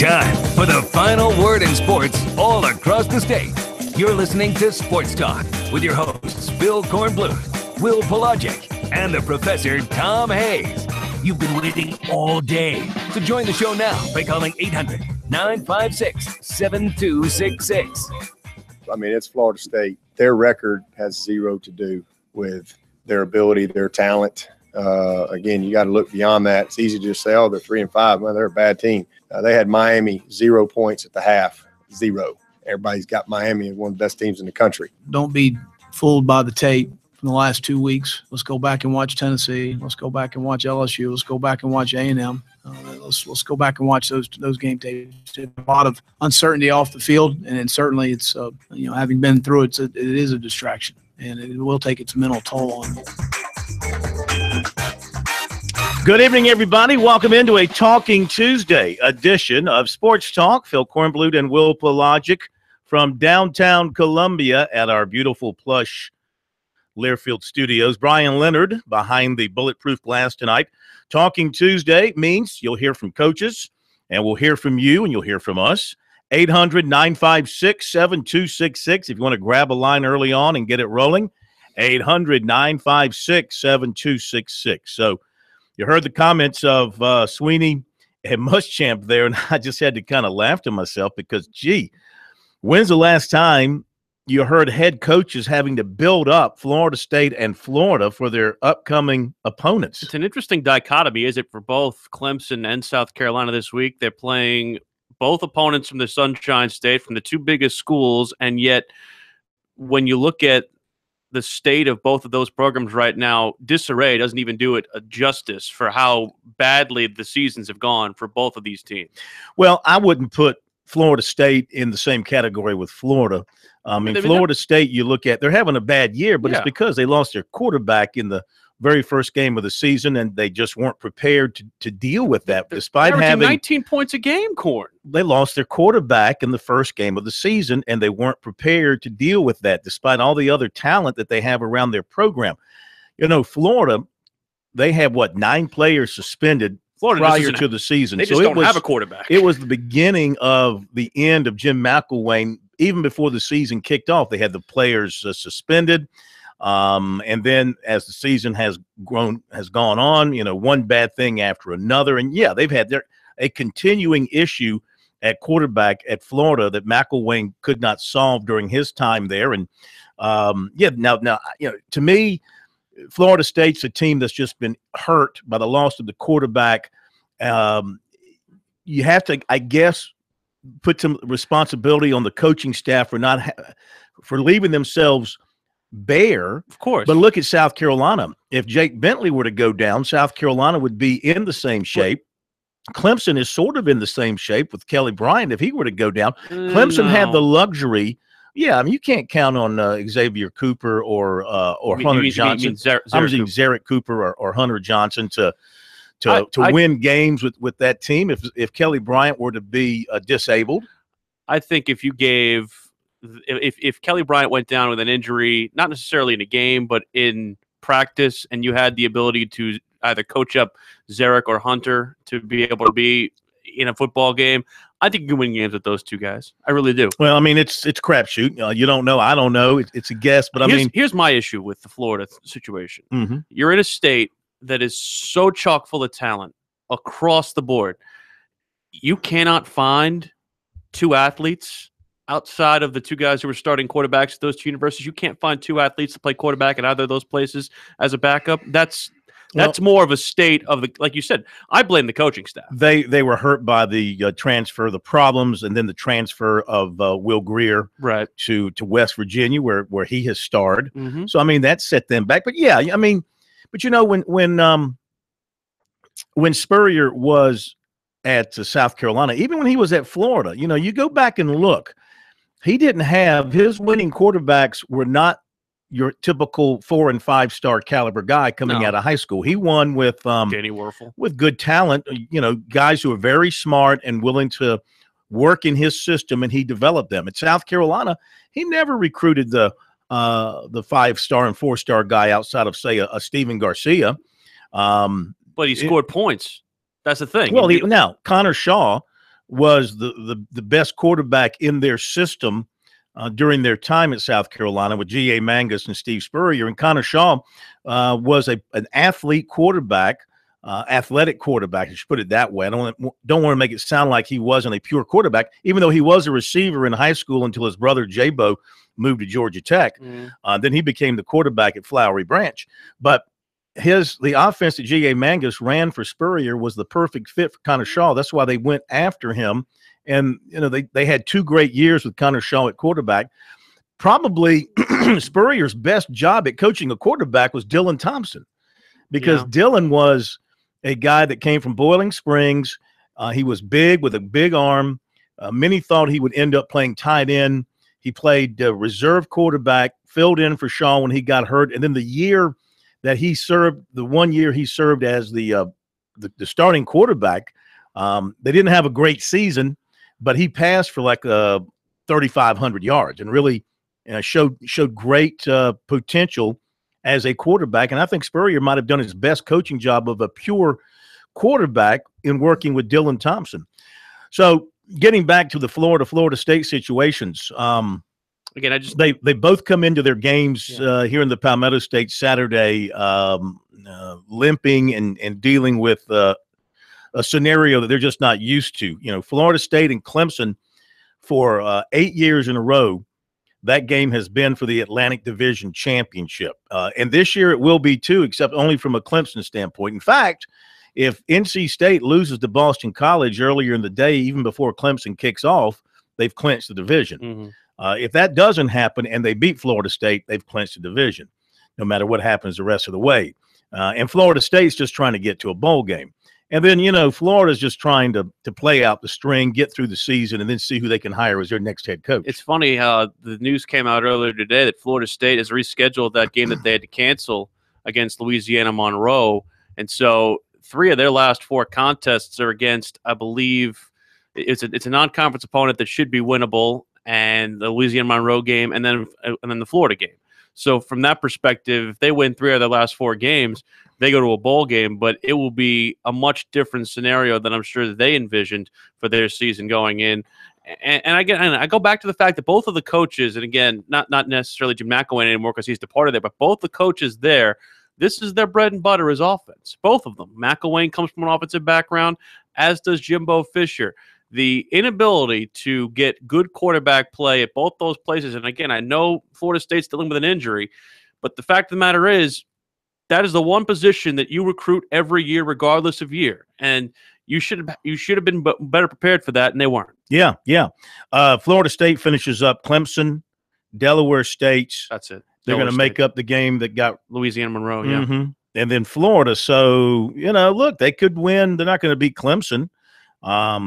time for the final word in sports all across the state. You're listening to Sports Talk with your hosts, Bill Kornbluth, Will Pelagic, and the Professor Tom Hayes. You've been waiting all day, so join the show now by calling 800-956-7266. I mean, it's Florida State. Their record has zero to do with their ability, their talent. Again, you got to look beyond that. It's easy to just say, oh, they're 3-5. Well, they're a bad team. They had Miami 0 points at the half, 0. Everybody's got Miami as one of the best teams in the country. Don't be fooled by the tape from the last 2 weeks. Let's go back and watch Tennessee. Let's go back and watch LSU. Let's go back and watch A&M. Let's go back and watch those game tapes. A lot of uncertainty off the field, and certainly it's having been through it, it is a distraction, and it will take its mental toll on you. Good evening, everybody. Welcome into a Talking Tuesday edition of Sports Talk. Phil Kornbluth and Will Pelagic from downtown Columbia at our beautiful plush Learfield Studios. Brian Leonard behind the bulletproof glass tonight. Talking Tuesday means you'll hear from coaches, and we'll hear from you, and you'll hear from us. 800-956-7266 if you want to grab a line early on and get it rolling. 800-956-7266. So you heard the comments of Sweeney and Muschamp there, and I just had to kind of laugh to myself because, gee, when's the last time you heard head coaches having to build up Florida State and Florida for their upcoming opponents? It's an interesting dichotomy, is it, for both Clemson and South Carolina this week? They're playing both opponents from the Sunshine State, from the two biggest schools, and yet when you look at the state of both of those programs right now, disarray doesn't even do it a justice for how badly the seasons have gone for both of these teams. Well, I wouldn't put Florida State in the same category with Florida. I mean, Florida State, you look at, they're having a bad year, but it's because they lost their quarterback in the very first game of the season, and they just weren't prepared to deal with that. Despite having 19 points a game, Corn. They lost their quarterback in the first game of the season, and they weren't prepared to deal with that, despite all the other talent that they have around their program. You know, Florida, they have, 9 players suspended prior to the season. They just don't have a quarterback. It was the beginning of the end of Jim McElwain. Even before the season kicked off, they had the players suspended. And then as the season has gone on, one bad thing after another. And they've had a continuing issue at quarterback at Florida that McElwain could not solve during his time there. And now, to me, Florida State's a team that's just been hurt by the loss of the quarterback. You have to, I guess, put some responsibility on the coaching staff for leaving themselves bare. Of course. But look at South Carolina. If Jake Bentley were to go down, South Carolina would be in the same shape. Clemson is sort of in the same shape with Kelly Bryant. If he were to go down, Clemson had the luxury. Yeah, I mean, you can't count on Xavier Cooper or Hunter Johnson. I'm saying Zarek Cooper or Hunter Johnson to win games with that team. If Kelly Bryant were to be disabled, I think if Kelly Bryant went down with an injury, not necessarily in a game, but in practice, and you had the ability to either coach up Zarek or Hunter to be able to be in a football game, I think you can win games with those two guys. I really do. Well, I mean, it's crapshoot. You don't know. I don't know. It's a guess. But here's my issue with the Florida situation. Mm-hmm. You're in a state that is so chock full of talent across the board. You cannot find 2 athletes outside of the 2 guys who were starting quarterbacks at those 2 universities. You can't find 2 athletes to play quarterback at either of those places as a backup. That's more of a state of like you said. I blame the coaching staff. They were hurt by the transfer, the problems, and then the transfer of Will Greer to West Virginia, where he has starred. Mm-hmm. So I mean that set them back. But when Spurrier was at South Carolina, even when he was at Florida, you go back and look, he didn't have his winning quarterbacks were not your typical 4- and 5-star caliber guy coming out of high school. He won with Danny Werfel, with good talent, guys who are very smart and willing to work in his system, and he developed them. At South Carolina, he never recruited the 5-star and 4-star guy outside of, say, a Steven Garcia. But he scored points. That's the thing. Well, now Connor Shaw was the best quarterback in their system during their time at South Carolina with G.A. Mangus and Steve Spurrier. And Connor Shaw was an athlete quarterback, athletic quarterback. I should put it that way. I don't want to make it sound like he wasn't a pure quarterback, even though he was a receiver in high school until his brother J-Bo moved to Georgia Tech. Then he became the quarterback at Flowery Branch. But the offense that G.A. Mangus ran for Spurrier was the perfect fit for Connor Shaw. That's why they went after him. And, they had 2 great years with Connor Shaw at quarterback. Probably Spurrier's best job at coaching a quarterback was Dylan Thompson, because Dylan was a guy that came from Boiling Springs. He was big with a big arm. Many thought he would end up playing tight end. He played reserve quarterback, filled in for Shaw when he got hurt. And then the year that he served, the 1 year he served as the starting quarterback, they didn't have a great season, but he passed for like 3,500 yards and really showed great potential as a quarterback. And I think Spurrier might have done his best coaching job of a pure quarterback in working with Dylan Thompson. So getting back to the Florida State situations, again, they both come into their games here in the Palmetto State Saturday limping and dealing with a scenario that they're just not used to. Florida State and Clemson for 8 years in a row, that game has been for the Atlantic Division Championship. And this year it will be too, except only from a Clemson standpoint. In fact, if NC State loses to Boston College earlier in the day, even before Clemson kicks off, they've clinched the division. If that doesn't happen and they beat Florida State, they've clinched the division, no matter what happens the rest of the way. And Florida State's just trying to get to a bowl game. And then, Florida's just trying to play out the string, get through the season, and then see who they can hire as their next head coach. It's funny how the news came out earlier today that Florida State has rescheduled that game that they had to cancel against Louisiana Monroe. And so 3 of their last 4 contests are against, I believe, it's a non-conference opponent that should be winnable, and the Louisiana Monroe game, and then the Florida game. So from that perspective, if they win 3 of their last 4 games, they go to a bowl game, but it will be a much different scenario than I'm sure that they envisioned for their season going in. And I go back to the fact that both of the coaches, and again, not necessarily Jim McElwain anymore because he's departed there, but both the coaches there, this is their bread and butter is offense. Both of them. McElwain comes from an offensive background, as does Jimbo Fisher. The inability to get good quarterback play at both those places, and again, I know Florida State's dealing with an injury, but the fact of the matter is, that is the one position that you recruit every year, regardless of year. And you should have been better prepared for that, and they weren't. Yeah. Florida State finishes up Clemson, Delaware State. That's it. They're going to make up the game that got Louisiana Monroe, yeah. And then Florida. So, look, they could win. They're not going to beat Clemson.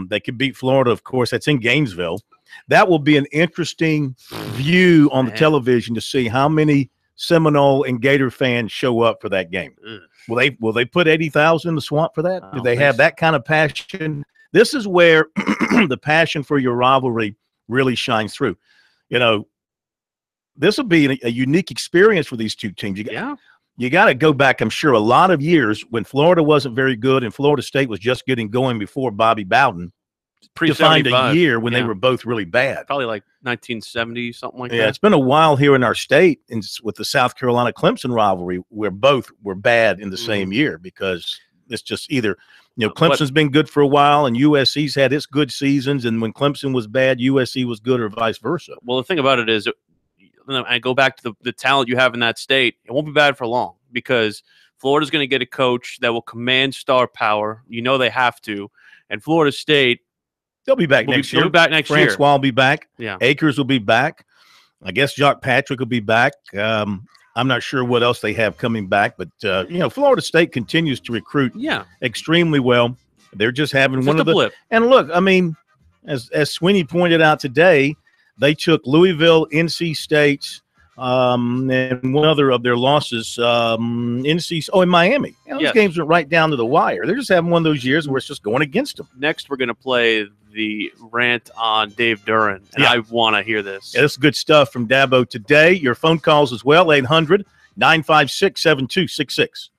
They could beat Florida, of course. That's in Gainesville. That will be an interesting view on the television to see how many Seminole and Gator fans show up for that game. Will they put 80,000 in the swamp for that? Do they have that kind of passion? This is where the passion for your rivalry really shines through. This will be a unique experience for these two teams. You got to go back, I'm sure, a lot of years when Florida wasn't very good and Florida State was just getting going before Bobby Bowden to find a year when they were both really bad. Probably like 1970, something like that. Yeah, it's been a while here in our state with the South Carolina-Clemson rivalry where both were bad in the same year, because it's just either Clemson's been good for a while and USC's had its good seasons, and when Clemson was bad, USC was good, or vice versa. Well, the thing about it is, I go back to the talent you have in that state. It won't be bad for long, because Florida's going to get a coach that will command star power. They have to. And Florida State, they'll be back next year. Francois will be back. Yeah. Akers will be back. I guess Jock Patrick will be back. I'm not sure what else they have coming back, but Florida State continues to recruit extremely well. They're just having one of the blip. And look, I mean, as Sweeney pointed out today, they took Louisville, NC State, and one other of their losses, in Miami. Those games went right down to the wire. They're just having one of those years where it's just going against them. Next, we're going to play the rant on Dave Duran, and I want to hear this. Yeah, this is good stuff from Dabo today. Your phone calls as well, 800-956-7266.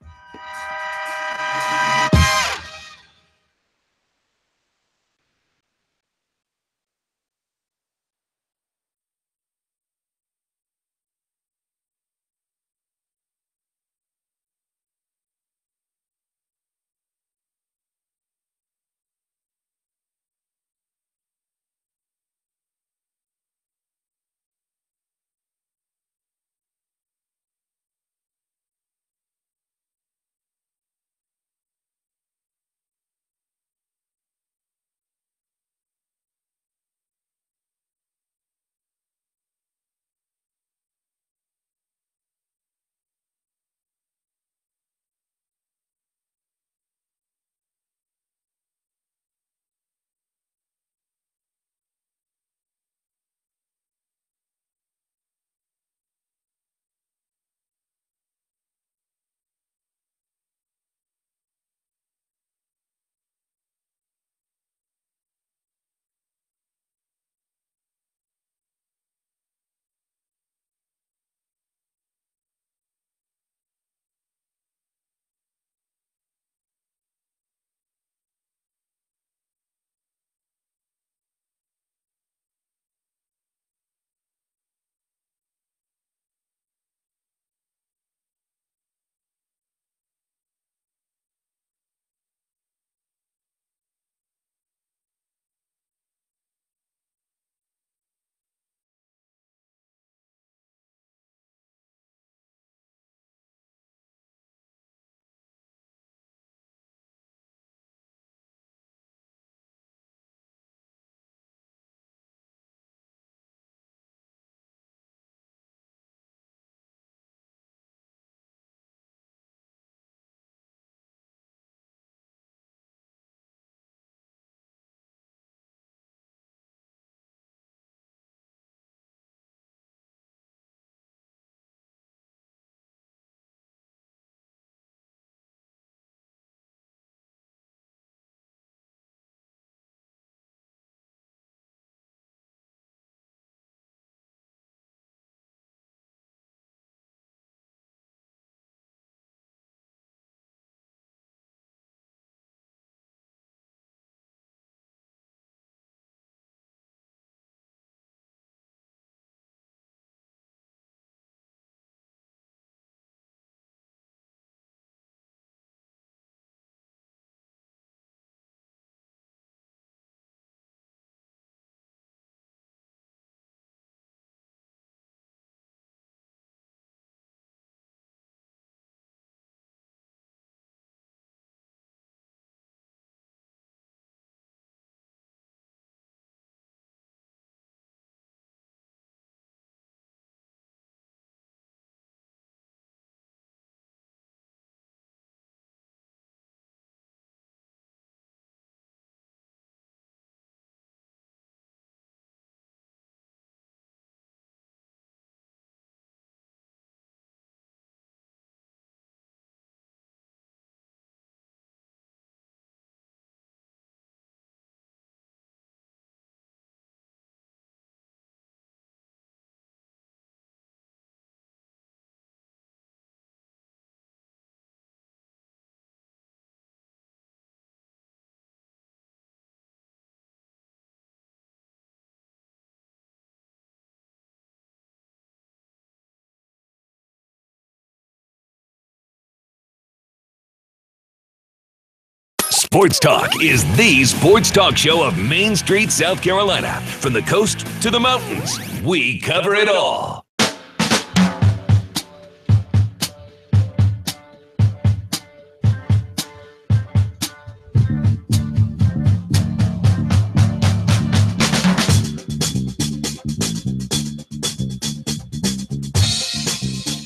Sports Talk is the sports talk show of Main Street, South Carolina. From the coast to the mountains, we cover it all.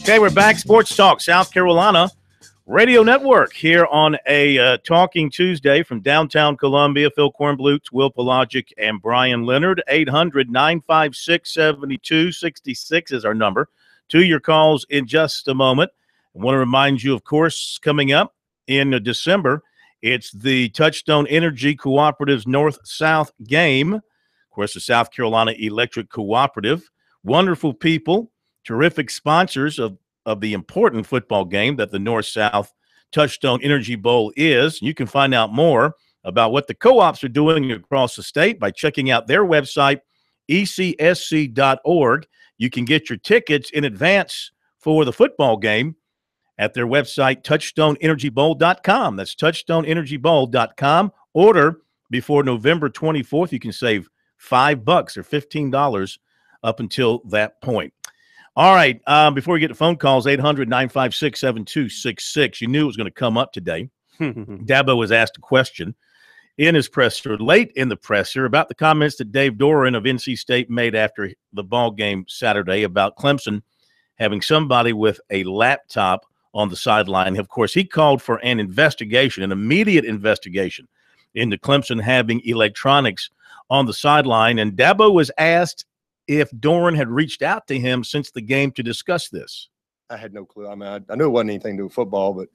Okay, we're back. Sports Talk, South Carolina Radio Network here on a Talking Tuesday from downtown Columbia. Phil Kornblut, Will Pelagic, and Brian Leonard. 800-956-7266 is our number. To your calls in just a moment. I want to remind you, of course, coming up in December, it's the Touchstone Energy Cooperative's North-South game. Of course, the South Carolina Electric Cooperative. Wonderful people. Terrific sponsors of the important football game that the North-South Touchstone Energy Bowl is. You can find out more about what the co-ops are doing across the state by checking out their website, ecsc.org. You can get your tickets in advance for the football game at their website, touchstoneenergybowl.com. That's touchstoneenergybowl.com. Order before November 24th. You can save $5 or $15 up until that point. All right, before we get to phone calls, 800-956-7266. You knew it was going to come up today. Dabo was asked a question in his presser, late in the presser, about the comments that Dave Doran of NC State made after the ball game Saturday about Clemson having somebody with a laptop on the sideline. Of course, he called for an investigation, an immediate investigation into Clemson having electronics on the sideline. And Dabo was asked if Doran had reached out to him since the game to discuss this. I had no clue. I mean, I knew it wasn't anything to do with football, but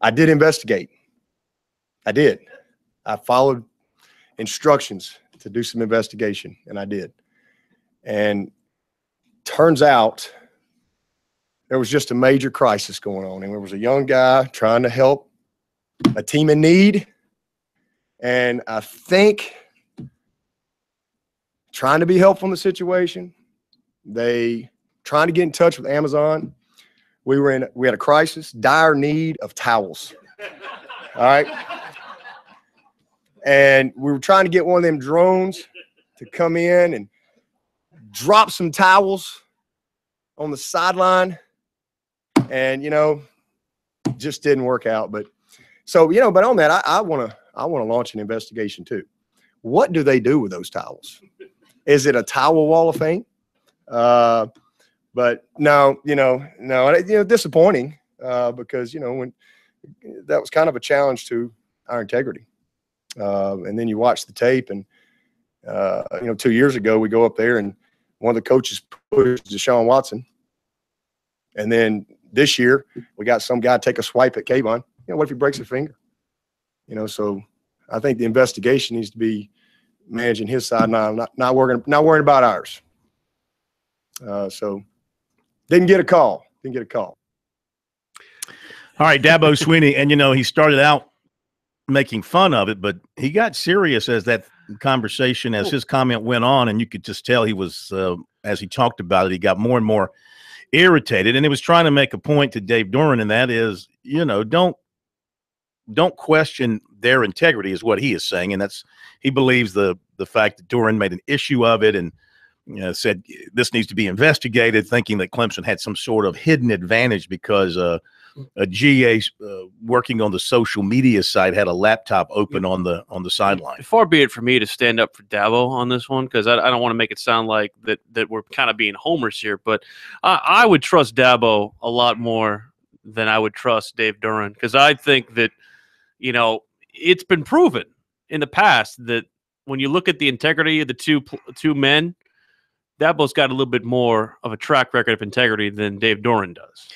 I did investigate. I did. I followed instructions to do some investigation, and I did. And turns out there was just a major crisis going on, and there was a young guy trying to help a team in need, and I think trying to be helpful in the situation. They trying to get in touch with Amazon. We had a crisis, dire need of towels. All right. And we were trying to get one of them drones to come in and drop some towels on the sideline. And, just didn't work out. But so, but on that, I want to launch an investigation too. What do they do with those towels? Is it a towel wall of fame? But no, disappointing because, when that was kind of a challenge to our integrity. And then you watch the tape and, 2 years ago, we go up there and one of the coaches pushed Deshaun Watson. And then this year we got some guy take a swipe at Kayvon. What if he breaks a finger? So I think the investigation needs to be managing his side, not worrying about ours. So didn't get a call. All right, Dabo Swinney, and he started out making fun of it, but he got serious as that conversation, as his comment went on, and you could just tell he was, as he talked about it, he got more and more irritated, and he was trying to make a point to Dave Doran, and that is, don't question their integrity is what he is saying. And he believes the fact that Doran made an issue of it and said this needs to be investigated, thinking that Clemson had some sort of hidden advantage because a GA working on the social media site had a laptop open on the sideline. Far be it for me to stand up for Dabo on this one, because I don't want to make it sound like that we're kind of being homers here, but I would trust Dabo a lot more than I would trust Dave Doran, because I think that it's been proven in the past that when you look at the integrity of the two men, Dabo's got a little bit more of a track record of integrity than Dave Doran does.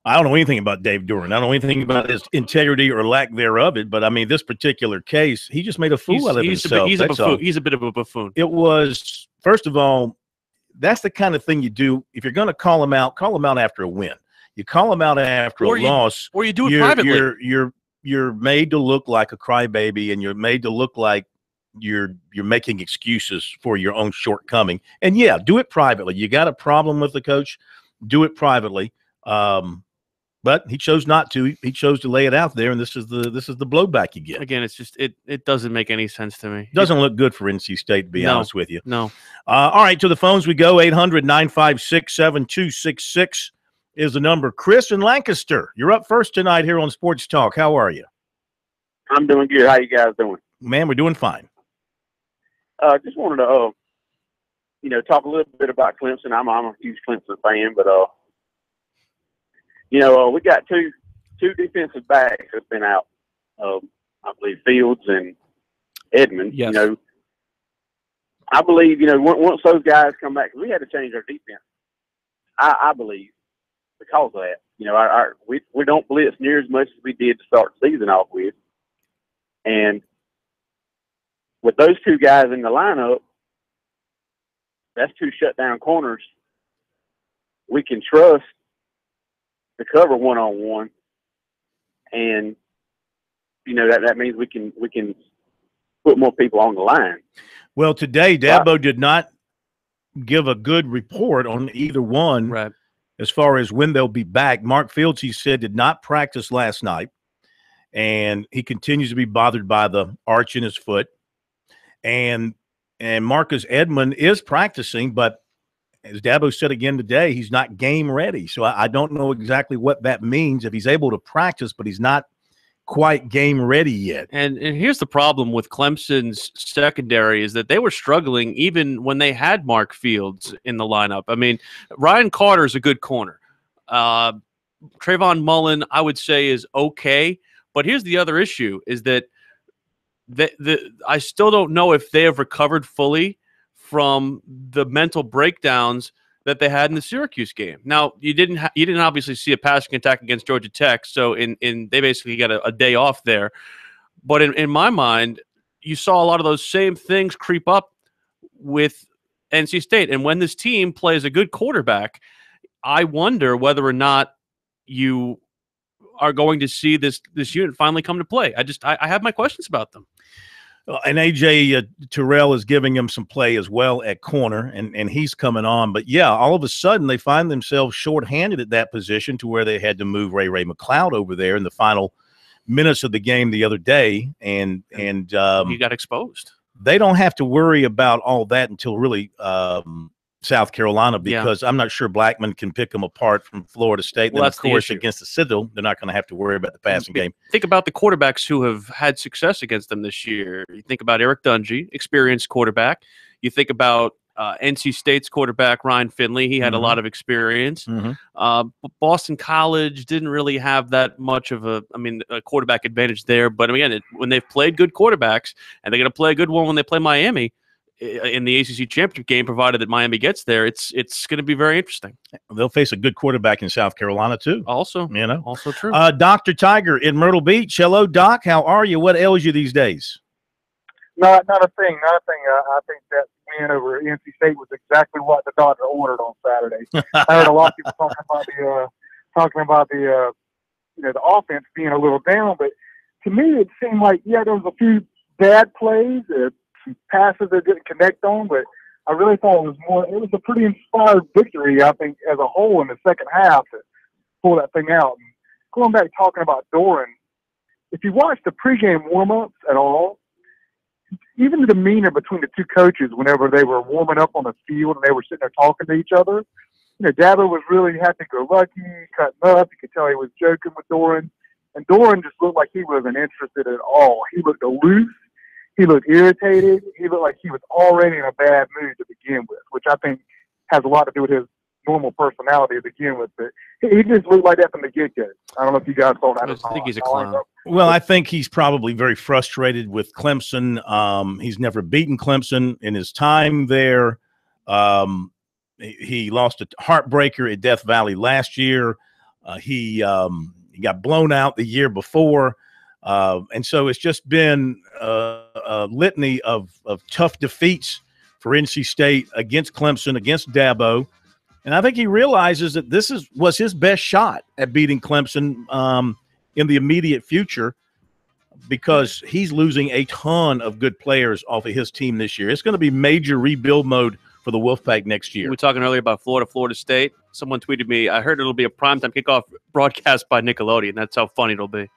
I don't know anything about Dave Doran. I don't know anything about his integrity or lack thereof. But I mean, this particular case, he just made a fool out of himself. He's a bit of a buffoon. It was, first of all, that's the kind of thing you do. If you're going to call him out after a win. You call him out after a loss. Or you do it privately. You're made to look like a crybaby, and you're made to look like you're making excuses for your own shortcoming. And yeah, do it privately. You got a problem with the coach, do it privately. But he chose not to. He chose to lay it out there, and this is the blowback you get. Again, it's just it doesn't make any sense to me. Doesn't look good for NC State, to be honest with you. No. All right, to the phones we go. 800-956-7266 is the number. Chris in Lancaster, you're up first tonight here on Sports Talk. How are you? I'm doing good. How you guys doing? Man, we're doing fine. Just wanted to, talk a little bit about Clemson. I'm a huge Clemson fan, but we got two defensive backs that's been out. I believe Fields and Edmond. Yes. I believe once those guys come back, we had to change our defense. I believe because of that. We don't blitz near as much as we did to start the season off with, and with those two guys in the lineup, that's two shutdown corners we can trust to cover one-on-one, and that means we can put more people on the line. Well, today Dabo did not give a good report on either one, right, as far as when they'll be back. Mark Fields, he said, did not practice last night, and he continues to be bothered by the arch in his foot. And Marcus Edmond is practicing, but as Dabo said again today, he's not game ready. So I don't know exactly what that means if he's able to practice, but he's not quite game ready yet. And here's the problem with Clemson's secondary is that they were struggling even when they had Mark Fields in the lineup. I mean, Ryan Carter's a good corner. Trayvon Mullen, I would say, is okay. But here's the other issue is that I still don't know if they have recovered fully from the mental breakdowns that they had in the Syracuse game. Now, you didn't obviously see a passing attack against Georgia Tech, so they basically got a day off there. But in my mind, you saw a lot of those same things creep up with NC State. And when this team plays a good quarterback, I wonder whether or not you are going to see this unit finally come to play. I have my questions about them. And A.J. Terrell is giving him some play as well at corner, and he's coming on. But, yeah, all of a sudden they find themselves shorthanded at that position to where they had to move Ray McLeod over there in the final minutes of the game the other day. And he got exposed. They don't have to worry about all that until really South Carolina, because I'm not sure Blackman can pick them apart from Florida State. Well, then, of course, against the Citadel, they're not going to have to worry about the passing game. Think about the quarterbacks who have had success against them this year. You think about Eric Dungy, experienced quarterback. You think about NC State's quarterback, Ryan Finley. He had a lot of experience. Boston College didn't really have that much of a quarterback advantage there. But, again, when they've played good quarterbacks, and they're going to play a good one when they play Miami in the ACC championship game, provided that Miami gets there, it's going to be very interesting. They'll face a good quarterback in South Carolina too. Also true. Dr. Tiger in Myrtle Beach. Hello, Doc. How are you? What ails you these days? Not a thing. I think that win over NC State was exactly what the doctor ordered on Saturday. I heard a lot of people talking about the offense being a little down, but to me it seemed like there was a few bad plays. Passes they didn't connect on, but I really thought it was a pretty inspired victory, I think, as a whole in the second half to pull that thing out. And going back talking about Doran, if you watch the pregame warm-ups at all, even the demeanor between the two coaches whenever they were warming up on the field and they were sitting there talking to each other, Dabo was really happy-go-lucky, cutting up. You could tell he was joking with Doran. And Doran just looked like he wasn't interested at all. He looked aloof. He looked irritated. He looked like he was already in a bad mood to begin with, which I think has a lot to do with his normal personality to begin with. But he just looked like that from the get-go. I don't know if you guys saw that. I think he's a clown. Well, I think he's probably very frustrated with Clemson. He's never beaten Clemson in his time there. He lost a heartbreaker at Death Valley last year. He got blown out the year before. And so it's just been a litany of tough defeats for NC State against Clemson, against Dabo. And I think he realizes that this was his best shot at beating Clemson in the immediate future, because he's losing a ton of good players off of his team this year. It's going to be major rebuild mode for the Wolfpack next year. We were talking earlier about Florida State. someone tweeted me, I heard it'll be a primetime kickoff broadcast by Nickelodeon. That's how funny it'll be.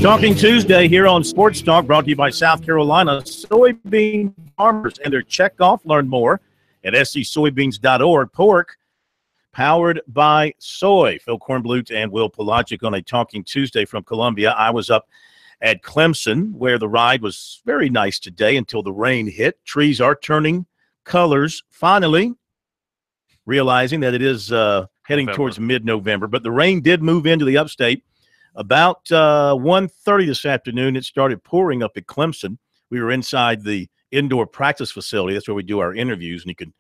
Talking Tuesday here on Sports Talk, brought to you by South Carolina soybean farmers and their checkoff. Learn more at scsoybeans.org. Pork powered by soy. Phil Kornblut and Will Pelagic on a Talking Tuesday from Columbia. I was up at Clemson, where the ride was very nice today until the rain hit. Trees are turning colors, finally, realizing that it is heading towards mid-November. But the rain did move into the upstate. About 1:30 this afternoon, it started pouring up at Clemson. We were inside the indoor practice facility. That's where we do our interviews, and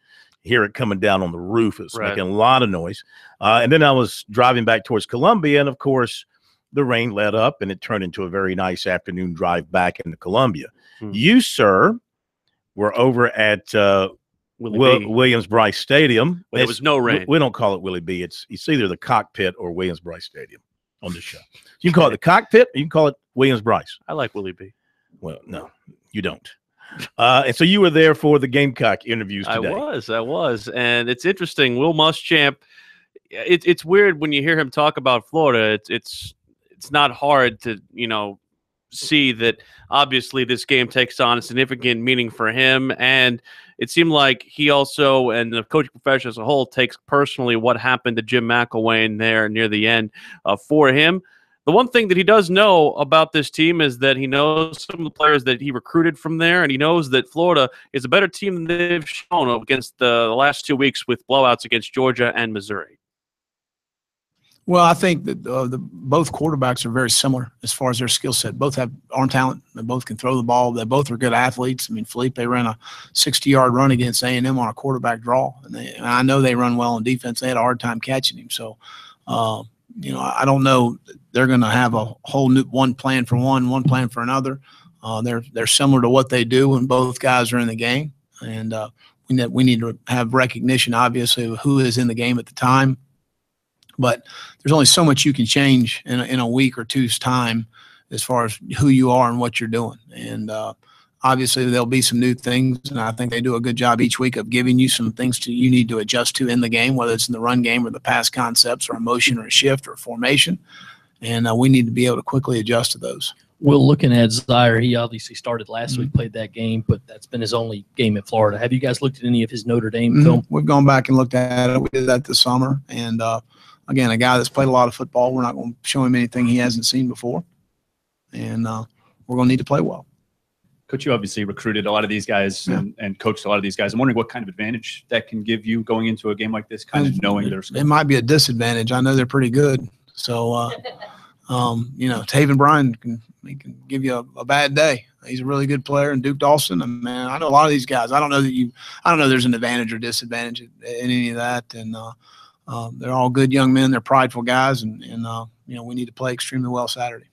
hear it coming down on the roof. It's Right. making a lot of noise. And then I was driving back towards Columbia, and of course, the rain let up, and it turned into a very nice afternoon drive back into Columbia. You, sir, were over at Williams-Brice Stadium. But there was no rain. We don't call it Willie B. It's either the Cockpit or Williams-Brice Stadium on this show. You can call it the Cockpit, or you can call it Williams-Brice. I like Willie B. Well, no, you don't. And so you were there for the Gamecock interviews today. I was. And it's interesting. Will Muschamp, it's weird when you hear him talk about Florida. It's not hard to, see that obviously this game takes on a significant meaning for him. And it seemed like he also, and the coaching profession as a whole, takes personally what happened to Jim McElwain there near the end for him. The one thing that he does know about this team is that he knows some of the players that he recruited from there, and he knows that Florida is a better team than they've shown against the last 2 weeks with blowouts against Georgia and Missouri. Well, I think that both quarterbacks are very similar as far as their skill set. Both have arm talent. They both can throw the ball. They both are good athletes. I mean, Felipe ran a 60-yard run against A&M on a quarterback draw, and I know they run well on defense. They had a hard time catching him. So, I don't know. They're going to have a whole new one plan for one plan for another. They're similar to what they do when both guys are in the game, and we need to have recognition, obviously, of who is in the game at the time. But there's only so much you can change in a week or two's time as far as who you are and what you're doing. And obviously there'll be some new things, and I think they do a good job each week of giving you some things you need to adjust to in the game, whether it's in the run game or the pass concepts or a motion or a shift or a formation. And we need to be able to quickly adjust to those. Well, looking at Zaire, he obviously started last week, played that game, but that's been his only game at Florida. Have you guys looked at any of his Notre Dame film? We've gone back and looked at it. We did that this summer. And, again, a guy that's played a lot of football, we're not going to show him anything he hasn't seen before. And we're going to need to play well. Coach, you obviously recruited a lot of these guys and coached a lot of these guys. I'm wondering what kind of advantage that can give you going into a game like this, kind of knowing their skills. It might be a disadvantage. I know they're pretty good. So, Taven Bryan can give you a bad day. He's a really good player. And Duke Dawson, man, I know a lot of these guys. I don't know there's an advantage or disadvantage in any of that. And they're all good young men. They're prideful guys. And we need to play extremely well Saturday.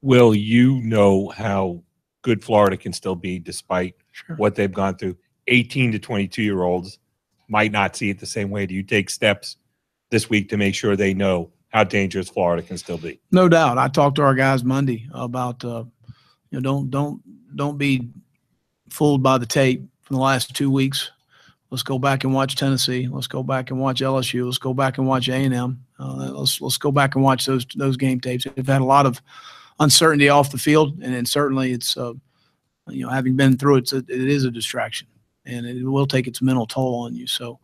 Will, you know how good Florida can still be despite what they've gone through. 18 to 22-year-olds might not see it the same way. Do you take steps this week to make sure they know how dangerous Florida can still be? No doubt. I talked to our guys Monday about don't be fooled by the tape from the last 2 weeks. Let's go back and watch Tennessee. Let's go back and watch LSU. Let's go back and watch A&M. Let's go back and watch those game tapes. They've had a lot of uncertainty off the field, and certainly it's having been through it, it is a distraction, and it will take its mental toll on you. So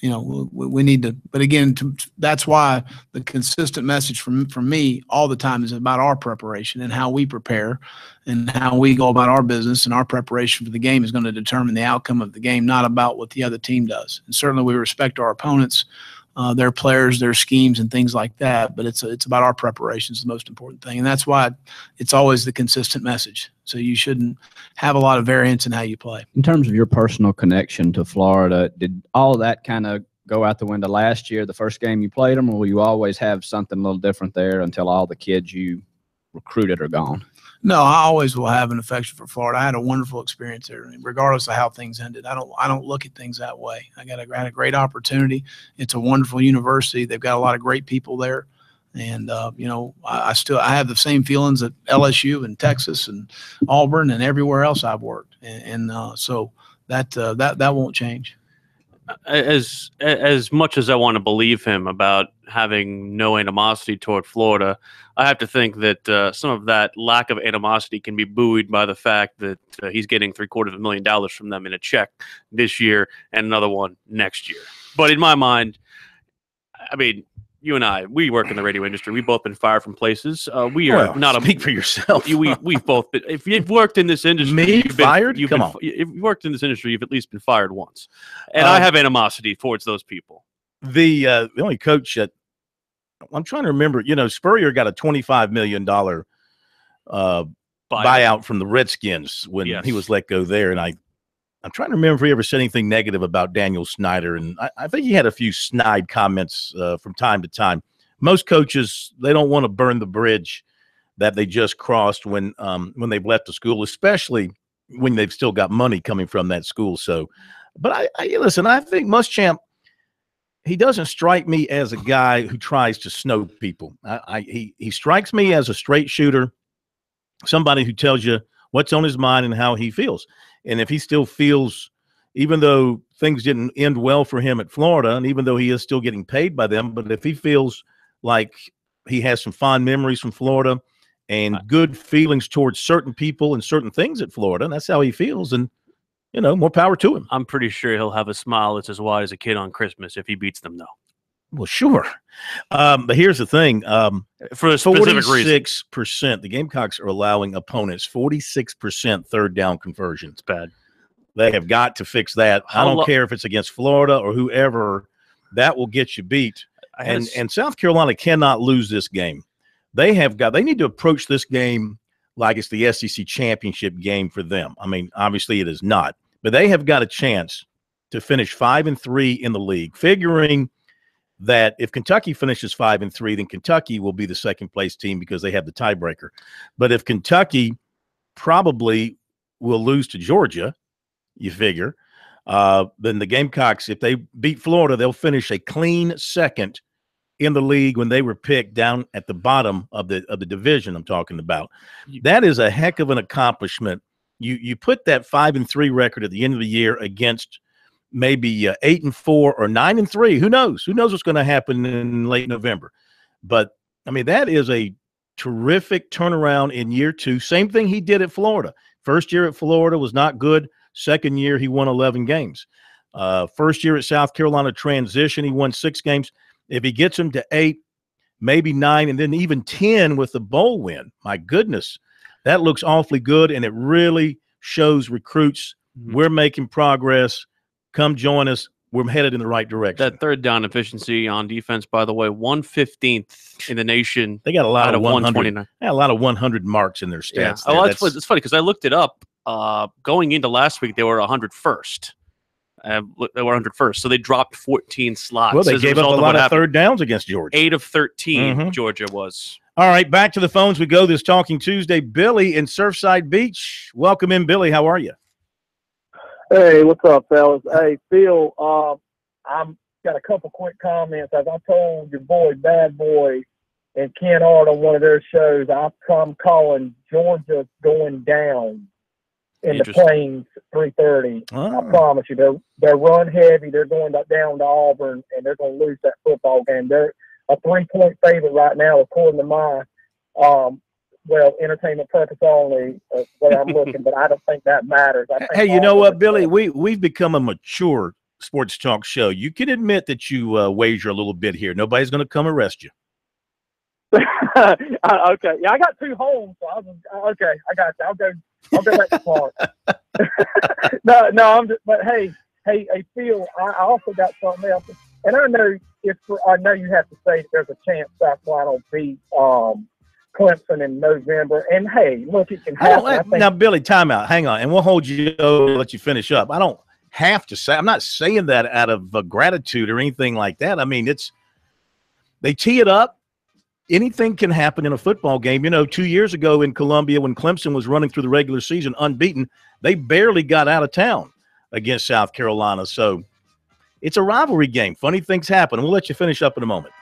we need to. But again, that's why the consistent message from me all the time is about our preparation and how we prepare, and how we go about our business, and our preparation for the game is going to determine the outcome of the game, not about what the other team does. And certainly we respect our opponents, their players, their schemes, and things like that. But it's about our preparation is the most important thing, and that's why it's always the consistent message. So you shouldn't have a lot of variance in how you play. In terms of your personal connection to Florida, did all of that kind of go out the window last year, the first game you played them, or will you always have something a little different there until all the kids you recruited are gone? No, I always will have an affection for Florida. I had a wonderful experience there, regardless of how things ended. I don't look at things that way. I had a great opportunity. It's a wonderful university. They've got a lot of great people there, and I have the same feelings at LSU and Texas and Auburn and everywhere else I've worked, and so that won't change. As much as I want to believe him about having no animosity toward Florida, I have to think that some of that lack of animosity can be buoyed by the fact that he's getting $750,000 from them in a check this year and another one next year. But in my mind, I mean, you and I, we work in the radio industry. We've both been fired from places. We are not speak for yourself. We've both been. If you've worked in this industry, fired. If you've worked in this industry, you've at least been fired once. And I have animosity towards those people. The only coach that I'm trying to remember, Spurrier got a $25 million buyout from the Redskins when he was let go there, and I I'm trying to remember if he ever said anything negative about Daniel Snyder, and I think he had a few snide comments from time to time. Most coaches, they don't want to burn the bridge that they just crossed when they've left the school, especially when they've still got money coming from that school. So, but I listen, I think Muschamp, he doesn't strike me as a guy who tries to snow people. He strikes me as a straight shooter, somebody who tells you what's on his mind and how he feels. And if he still feels, even though things didn't end well for him at Florida, and even though he is still getting paid by them, but if he feels like he has some fond memories from Florida and good feelings towards certain people and certain things at Florida, and that's how he feels, and more power to him. I'm pretty sure he'll have a smile that's as wide as a kid on Christmas if he beats them, though. Well, sure. But here's the thing. For a specific 46%, the Gamecocks are allowing opponents 46% third down conversion. It's bad. They have got to fix that. I don't care if it's against Florida or whoever. That will get you beat. And South Carolina cannot lose this game. They need to approach this game like it's the SEC championship game for them. I mean, obviously it is not. But they have got a chance to finish 5-3 in the league, figuring that if Kentucky finishes 5-3, then Kentucky will be the second place team because they have the tiebreaker. But if Kentucky probably will lose to Georgia, you figure, then the Gamecocks, if they beat Florida, they'll finish a clean second in the league when they were picked down at the bottom of the division I'm talking about. That is a heck of an accomplishment. You put that 5-3 record at the end of the year against maybe 8-4 or 9-3. Who knows? Who knows what's going to happen in late November? But I mean, that is a terrific turnaround in year two. Same thing he did at Florida. First year at Florida was not good. Second year, he won 11 games. First year at South Carolina transition, he won 6 games. If he gets them to 8, maybe 9, and then even 10 with the bowl win, my goodness, that looks awfully good, and it really shows recruits we're making progress. Come join us. We're headed in the right direction. That third down efficiency on defense, by the way, 115th in the nation. They got a lot of 129. Yeah, a lot of 100 marks in their stats. Yeah. Oh, it's funny because I looked it up. Going into last week, they were 101st. They were 101st, so they dropped 14 slots. Well, they gave up a lot of third downs against Georgia. 8 of 13, Georgia was. All right, back to the phones we go this Talking Tuesday. Billy in Surfside Beach. Welcome in, Billy. How are you? Hey, what's up, fellas? Hey, Phil, I'm got a couple quick comments. As I told your boy, Bad Boy, and Ken Art on one of their shows, I'm calling Georgia going down in the Plains 3:30. I promise you, they're run heavy. They're going down to Auburn, and they're going to lose that football game. They're a 3-point favorite right now, according to my entertainment purpose only, way I'm looking, but I don't think that matters. Hey, you know what, Billy? We've become a mature sports talk show. You can admit that you wager a little bit here. Nobody's going to come arrest you. Okay. Yeah, I got 2 homes, so I got you. I'll go back to Florida. No, but hey, Phil, I also got something else, and I know you have to say that there's a chance South Carolina will beat Clemson in November. And hey, look, it can happen. Now, Billy, time out. Hang on, and we'll hold you over, let you finish up. I don't have to say. I'm not saying that out of gratitude or anything like that. I mean, they tee it up. Anything can happen in a football game. 2 years ago in Columbia, when Clemson was running through the regular season unbeaten, they barely got out of town against South Carolina. So it's a rivalry game. Funny things happen. We'll let you finish up in a moment.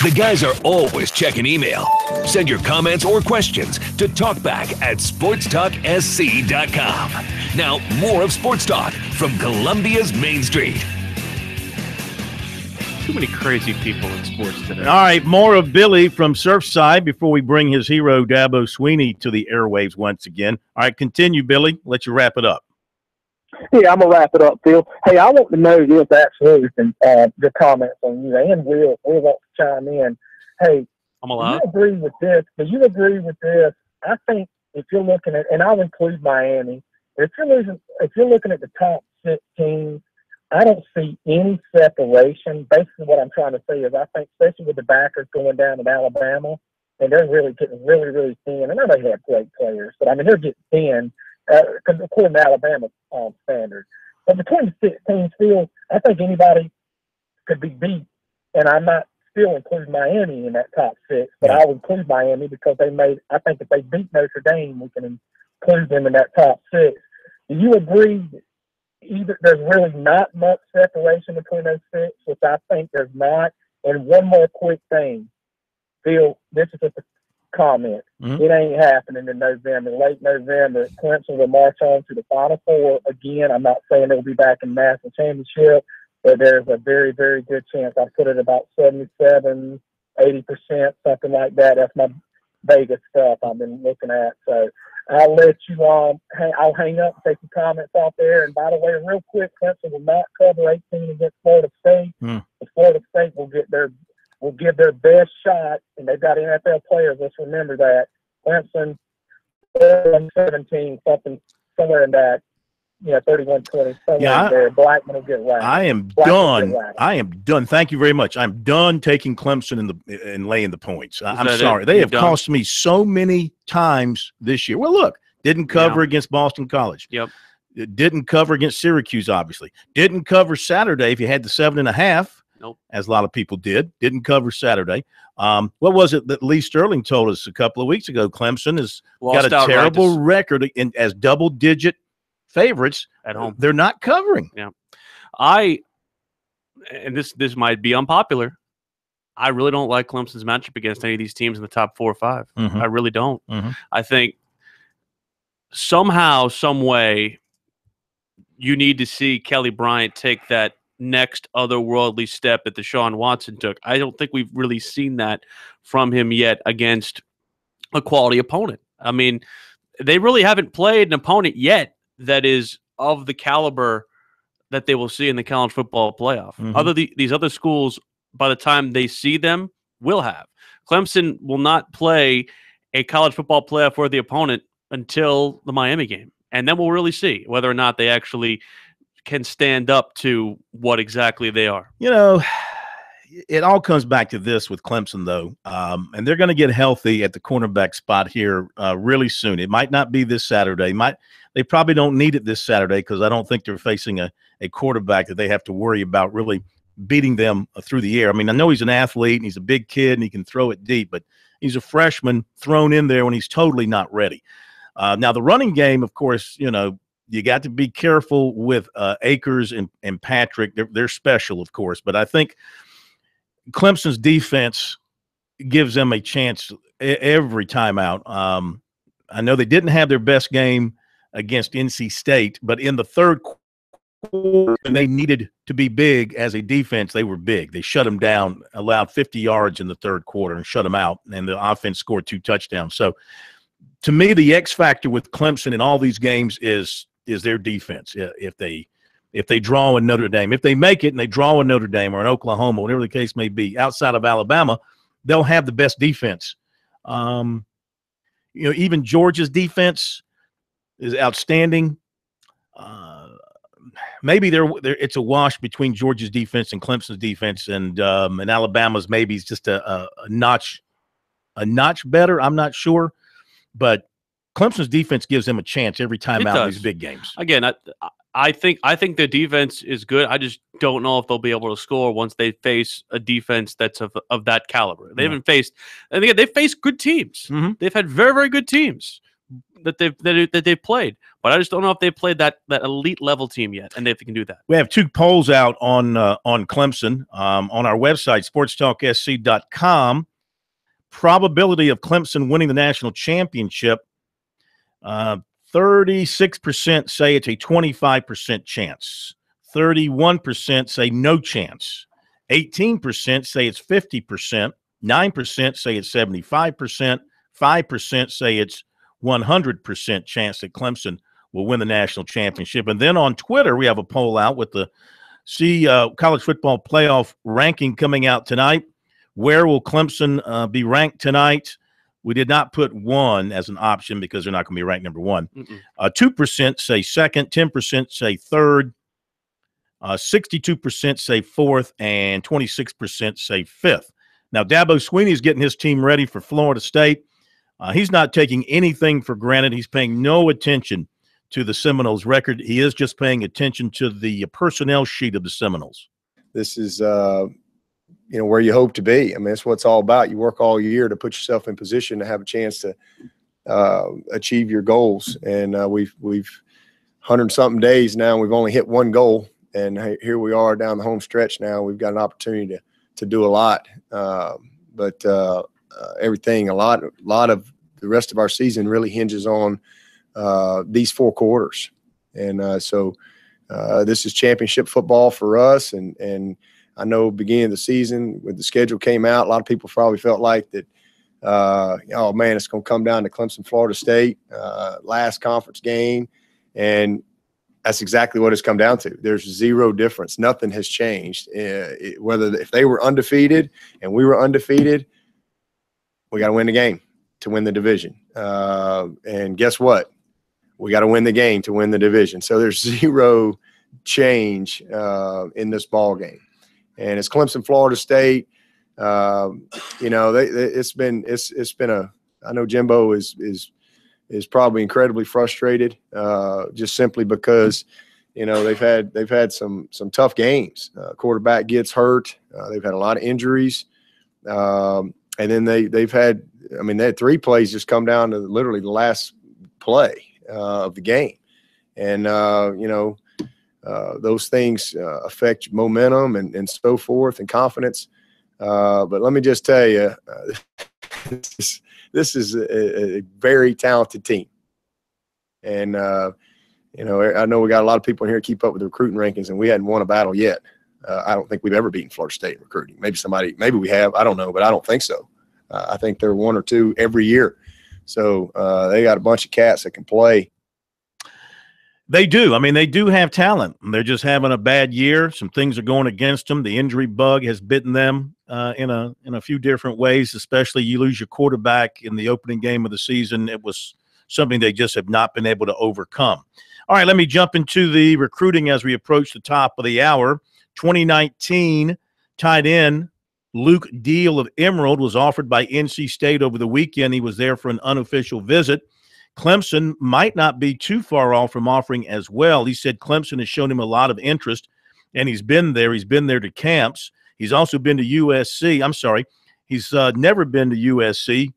The guys are always checking email. Send your comments or questions to talkback@sportstalksc.com. Now, more of Sports Talk from Columbia's Main Street. Too many crazy people in sports today. All right, more of Billy from Surfside before we bring his hero, Dabo Sweeney, to the airwaves once again. All right, continue, Billy. Let you wrap it up. Yeah, I'm going to wrap it up, Phil. Hey, I want to know this absolutely, and your comments on you, and Will want to chime in. Hey, I'm allowed. Do you agree with this? Do you agree with this? I think if you're looking at, and I'll include Miami, if you're looking at the top 6 teams, I don't see any separation. Basically, what I'm trying to say is I think, especially with the backers going down in Alabama, and they're really getting really, really thin. And I know they have great players, but, I mean, they're getting thin according to Alabama standards. But between the 6 teams, still, I think anybody could be beat. And I'm not still including Miami in that top 6, but I would include Miami because I think if they beat Notre Dame, we can include them in that top 6. Do you agree that there's really not much separation between those 6, which I think there's not? And one more quick thing, Phil, this is just a comment. Mm-hmm. It ain't happening in November. Late November, Clemson will march on to the Final Four again. I'm not saying they'll be back in national championship, but there's a very, very good chance. I put it about 77, 80%, something like that. That's my Vegas stuff I've been looking at. So I'll let you I'll hang up and take some comments out there. And by the way, real quick, Clemson will not cover 18 against Florida State. Florida State will give their best shot, and they've got NFL players. Let's remember that. Clemson, 17, somewhere in that. 31-20. There. Blackman will get whacked. I am done. I am done. Thank you very much. I'm done taking Clemson and laying the points. I'm sorry. They have cost me so many times this year. Well, look, didn't cover against Boston College. Yep. It didn't cover against Syracuse, obviously. Didn't cover Saturday if you had the 7.5. Nope. As a lot of people did. Didn't cover Saturday. What was it that Lee Sterling told us a couple of weeks ago? Clemson has got a terrible record as double-digit favorites at home. They're not covering. Yeah. And this might be unpopular. I really don't like Clemson's matchup against any of these teams in the top 4 or 5. Mm-hmm. I really don't. Mm-hmm. I think somehow, some way, you need to see Kelly Bryant take that next otherworldly step that Deshaun Watson took. I don't think we've really seen that from him yet against a quality opponent. I mean, they really haven't played an opponent yet that is of the caliber that they will see in the college football playoff. Mm-hmm. These other schools, by the time they see them, will have. Clemson will not play a college football playoff worthy opponent until the Miami game. And then we'll really see whether or not they actually can stand up to what exactly they are. It all comes back to this with Clemson, though, and they're going to get healthy at the cornerback spot here really soon. It might not be this Saturday. They probably don't need it this Saturday because I don't think they're facing a quarterback that they have to worry about really beating them through the air. I mean, I know he's an athlete and he's a big kid and he can throw it deep, but he's a freshman thrown in there when he's totally not ready. Now, the running game, of course, you got to be careful with Akers and Patrick. They're special, of course, but I think Clemson's defense gives them a chance every time out. I know they didn't have their best game against NC State, but in the third quarter, when they needed to be big as a defense, they were big. They shut them down, allowed 50 yards in the third quarter and shut them out, and the offense scored 2 touchdowns. So, to me, the X factor with Clemson in all these games is their defense. If they draw in Notre Dame, if they make it and they draw in Notre Dame or in Oklahoma, whatever the case may be, outside of Alabama, they'll have the best defense. Even Georgia's defense is outstanding. Maybe it's a wash between Georgia's defense and Clemson's defense, and Alabama's maybe is just a notch better. I'm not sure, but Clemson's defense gives them a chance every time out in these big games. Again, I think the defense is good. I just don't know if they'll be able to score once they face a defense that's of that caliber. They haven't faced, and again, they've faced good teams. Mm-hmm. They've had very, very good teams. that they've played. But I just don't know if they've played that elite level team yet, and if they can do that. We have 2 polls out on Clemson on our website, SportsTalkSC.com. Probability of Clemson winning the national championship. 36% say it's a 25% chance. 31% say no chance. 18% say it's 50%. 9% say it's 75%. 5% say it's 100% chance that Clemson will win the national championship. And then on Twitter, we have a poll out with the college football playoff ranking coming out tonight. Where will Clemson be ranked tonight? We did not put 1 as an option because they're not going to be ranked number 1. 2% say second, 10% say third, 62% say fourth, and 26% say fifth. Now, Dabo Swinney is getting his team ready for Florida State. He's not taking anything for granted. He's paying no attention to the Seminoles record. He is just paying attention to the personnel sheet of the Seminoles. This is where you hope to be. I mean, that's what it's all about. You work all year to put yourself in position to have a chance to achieve your goals. And we've 100-something days now. We've only hit 1 goal, and here we are down the home stretch now. We've got an opportunity to do a lot. But everything, a lot of the rest of our season really hinges on these 4 quarters. And so this is championship football for us. And I know beginning of the season when the schedule came out, a lot of people probably felt like that, oh, man, it's going to come down to Clemson, Florida State, last conference game. And that's exactly what it's come down to. There's 0 difference. Nothing has changed. If they were undefeated and we were undefeated, we got to win the game to win the division. And guess what? We got to win the game to win the division. So there's 0 change in this ball game. And it's Clemson, Florida State. It's been a. I know Jimbo is probably incredibly frustrated, just simply because they've had some tough games. Quarterback gets hurt. They've had a lot of injuries, and then they've had. I mean, they had 3 plays just come down to literally the last play of the game, and those things affect momentum and so forth and confidence. But let me just tell you, this is a very talented team. And, I know we got a lot of people in here keep up with the recruiting rankings, and we hadn't won a battle yet. I don't think we've ever beaten Florida State in recruiting. Maybe we have. I don't know, but I don't think so. I think they're 1 or 2 every year. So they got a bunch of cats that can play. They do. I mean, they do have talent. They're just having a bad year. Some things are going against them. The injury bug has bitten them in a few different ways, especially you lose your quarterback in the opening game of the season. It was something they just have not been able to overcome. All right, let me jump into the recruiting as we approach the top of the hour. 2019 tight end Luke Deal of Emerald was offered by NC State over the weekend. He was there for an unofficial visit. Clemson might not be too far off from offering as well. He said Clemson has shown him a lot of interest, and he's been there. He's been there to camps. He's also been to USC. I'm sorry. He's never been to USC,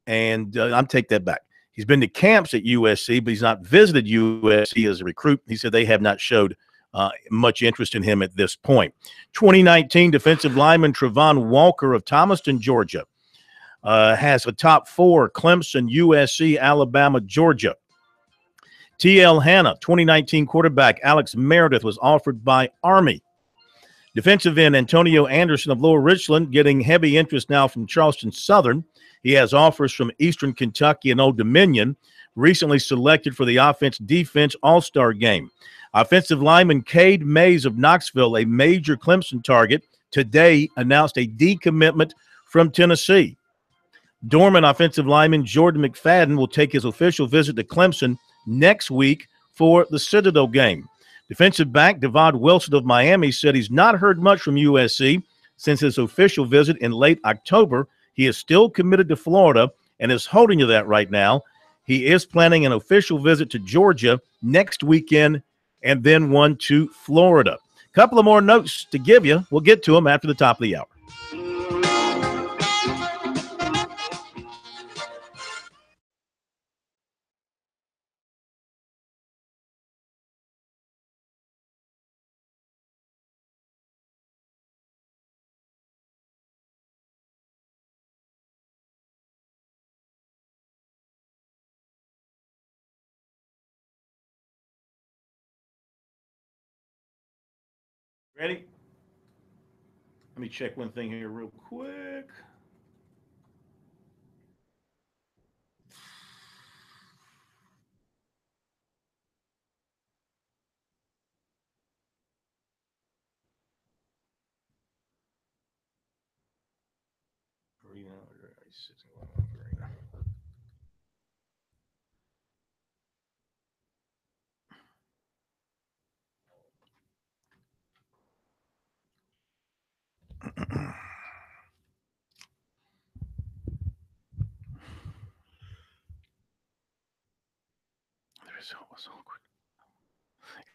and I'll take that back. He's been to camps at USC, but he's not visited USC as a recruit. He said they have not showed much interest in him at this point. 2019 defensive lineman Trevon Walker of Thomaston, Georgia, has a top 4: Clemson, USC, Alabama, Georgia. T.L. Hanna, 2019 quarterback Alex Meredith, was offered by Army. Defensive end Antonio Anderson of Lower Richland getting heavy interest now from Charleston Southern. He has offers from Eastern Kentucky and Old Dominion. Recently selected for the offense-defense all-star game. Offensive lineman Cade Mays of Knoxville, a major Clemson target, today announced a decommitment from Tennessee. Dorman offensive lineman Jordan McFadden will take his official visit to Clemson next week for the Citadel game. Defensive back Devon Wilson of Miami said he's not heard much from USC since his official visit in late October. He is still committed to Florida and is holding to that right now. He is planning an official visit to Georgia next weekend and then one to Florida. A couple of more notes to give you. We'll get to them after the top of the hour. Ready? Let me check one thing here real quick.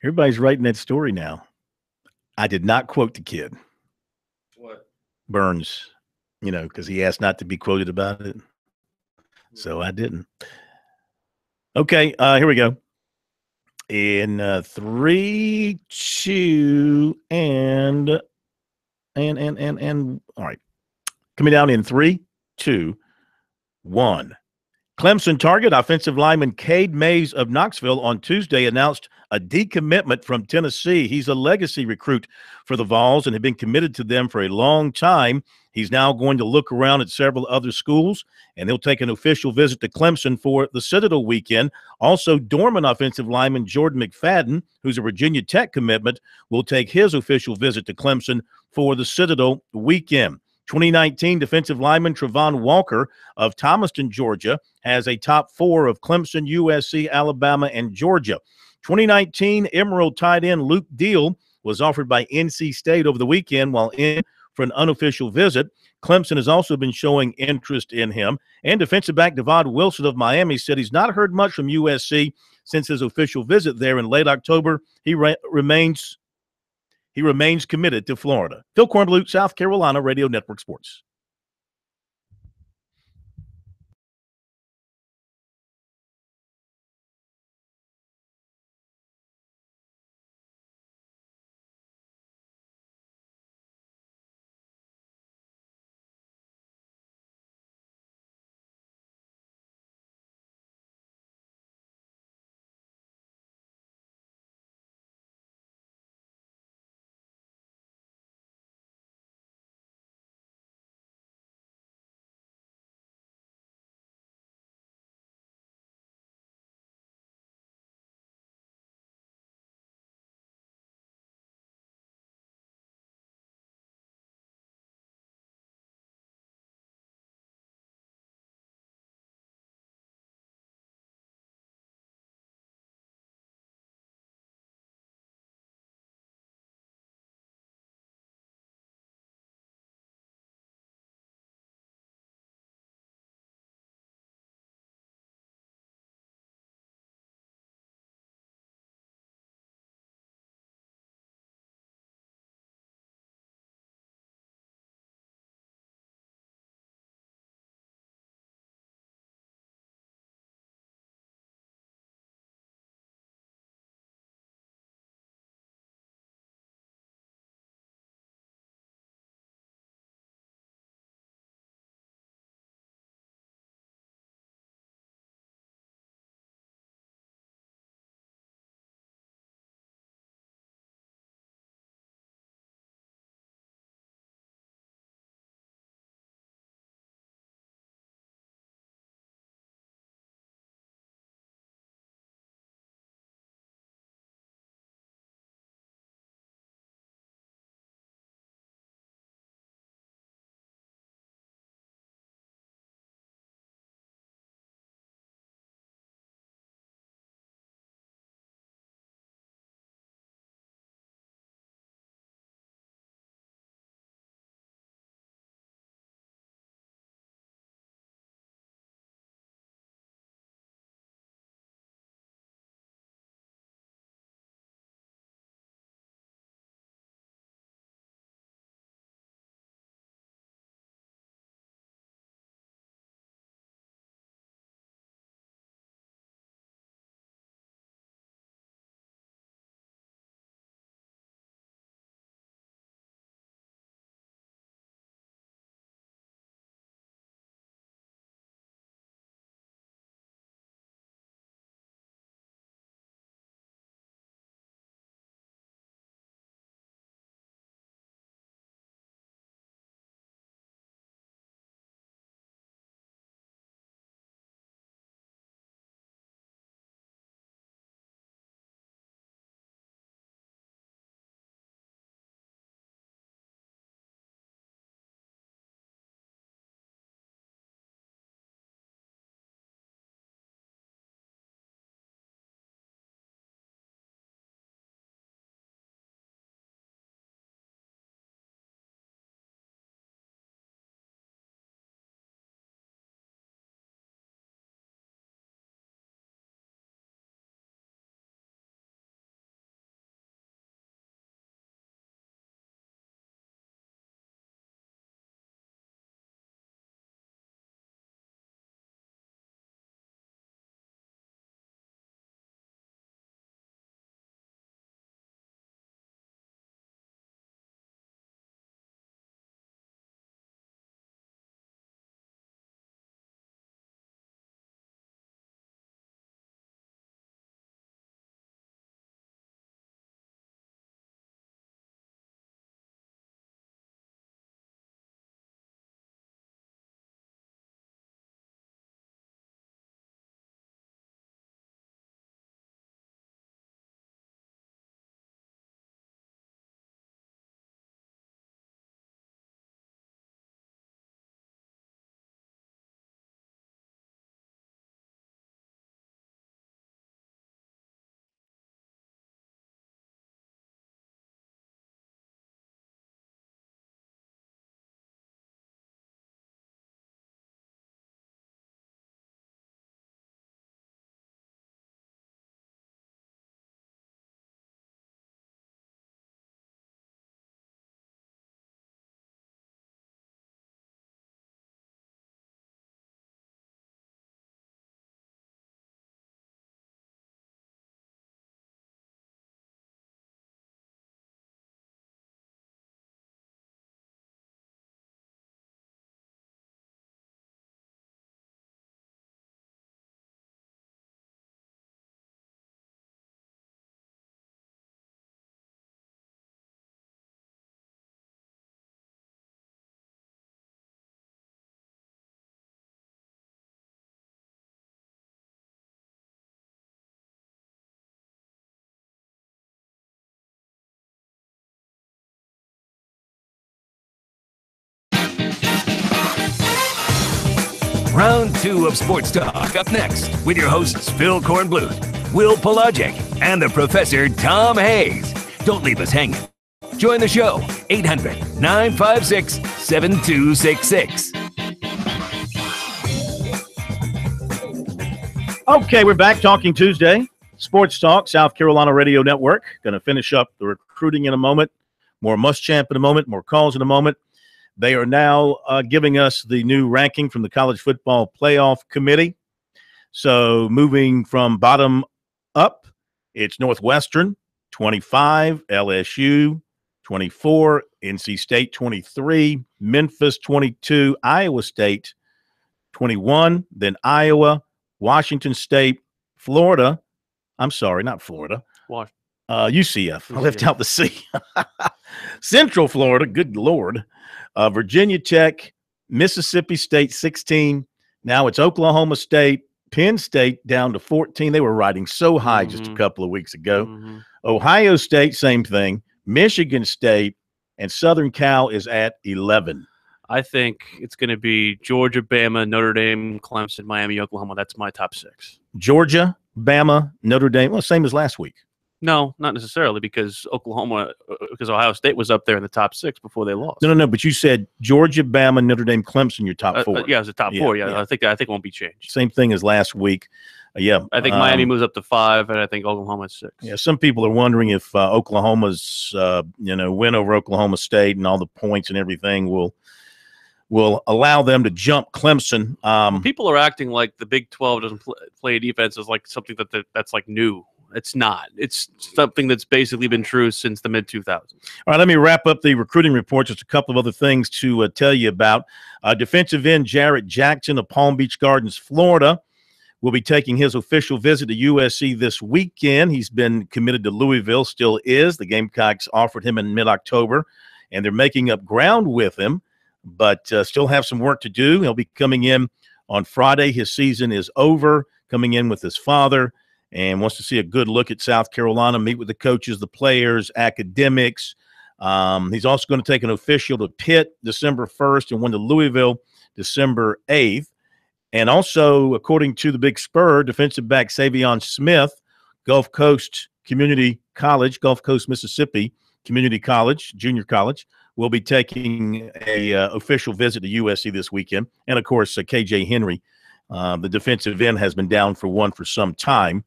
Everybody's writing that story now. I did not quote the kid. What? Burns, because he asked not to be quoted about it. So I didn't. Okay, here we go. In 3, 2, and all right. Coming down in 3, 2, 1. Clemson target offensive lineman Cade Mays of Knoxville on Tuesday announced a decommitment from Tennessee. He's a legacy recruit for the Vols and had been committed to them for a long time. He's now going to look around at several other schools, and he'll take an official visit to Clemson for the Citadel weekend. Also, Dorman offensive lineman Jordan McFadden, who's a Virginia Tech commitment, will take his official visit to Clemson for the Citadel weekend. 2019 defensive lineman Trevon Walker of Thomaston, Georgia, has a top 4 of Clemson, USC, Alabama, and Georgia. 2019 Emerald tight end Luke Deal was offered by NC State over the weekend while in for an unofficial visit. Clemson has also been showing interest in him. And defensive back Devon Wilson of Miami said he's not heard much from USC since his official visit there in late October. He remains committed to Florida. Phil Kornblut, South Carolina Radio Network Sports. Round 2 of Sports Talk up next with your hosts Phil Kornblut, Will Pelagic, and the Professor Tom Hayes. Don't leave us hanging. Join the show, 800-956-7266. Okay, we're back talking Tuesday. Sports Talk, South Carolina Radio Network. Going to finish up the recruiting in a moment. More Muschamp in a moment. More calls in a moment. They are now giving us the new ranking from the College Football Playoff Committee. So moving from bottom up, it's Northwestern, 25, LSU, 24, NC State, 23, Memphis, 22, Iowa State, 21, then Iowa, Washington State, Florida. I'm sorry, not Florida. UCF. I left out the C. Central Florida, good Lord. Virginia Tech, Mississippi State, 16. Now it's Oklahoma State, Penn State down to 14. They were riding so high just a couple of weeks ago. Ohio State, same thing. Michigan State, and Southern Cal is at 11. I think it's going to be Georgia, Bama, Notre Dame, Clemson, Miami, Oklahoma. That's my top 6. Georgia, Bama, Notre Dame. Well, same as last week. No, not necessarily, because Ohio State was up there in the top 6 before they lost. No. But you said Georgia, Bama, Notre Dame, Clemson, your top 4. Yeah, it was the top 4. Yeah, I think it won't be changed. Same thing as last week. I think Miami moves up to 5, and I think Oklahoma is 6. Yeah, some people are wondering if Oklahoma's win over Oklahoma State and all the points and everything will allow them to jump Clemson. People are acting like the Big 12 doesn't play defense is like something that's like new. It's not. It's something that's basically been true since the mid-2000s. All right, let me wrap up the recruiting report. Just a couple of other things to tell you about. Defensive end Jarrett Jackson of Palm Beach Gardens, Florida, will be taking his official visit to USC this weekend. He's been committed to Louisville, still is. The Gamecocks offered him in mid-October, and they're making up ground with him, but still have some work to do. He'll be coming in on Friday. His season is over, coming in with his father, and wants to see a good look at South Carolina, meet with the coaches, the players, academics. He's also going to take an official to Pitt December 1st and one to Louisville December 8th. And also, according to the Big Spur, defensive back Savion Smith, Gulf Coast Community College, Gulf Coast, Mississippi Community College, junior college, will be taking a official visit to USC this weekend. And, of course, KJ Henry, the defensive end, has been down for some time.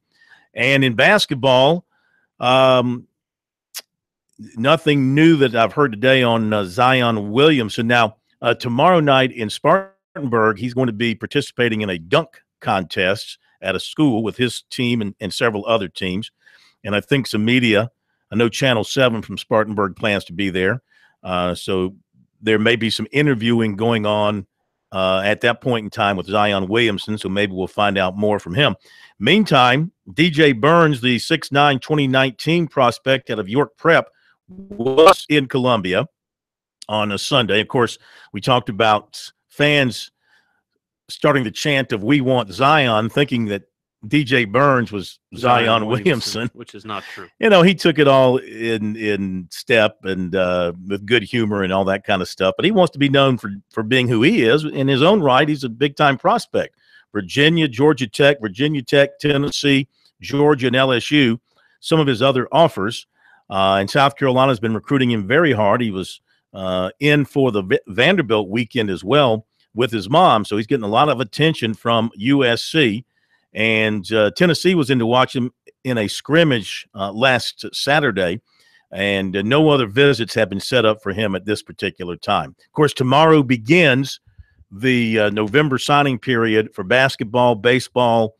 And in basketball, nothing new that I've heard today on Zion Williamson. Now, tomorrow night in Spartanburg, he's going to be participating in a dunk contest at a school with his team and several other teams. And I think some media, I know Channel 7 from Spartanburg plans to be there. So there may be some interviewing going on at that point in time with Zion Williamson, so maybe we'll find out more from him. Meantime, DJ Burns, the 6'9", 2019 prospect out of York Prep, was in Columbia on a Sunday. Of course, we talked about fans starting the chant of "We want Zion," thinking that DJ Burns was Zion Williamson, which is not true. He took it all in step and with good humor and all that kind of stuff. But he wants to be known for being who he is. In his own right, he's a big-time prospect. Virginia, Georgia Tech, Tennessee, Georgia, and LSU, some of his other offers. And South Carolina's been recruiting him very hard. He was in for the Vanderbilt weekend as well with his mom, so he's getting a lot of attention from USC. And Tennessee was in to watch him in a scrimmage last Saturday, and no other visits have been set up for him at this particular time. Of course, tomorrow begins the November signing period for basketball, baseball,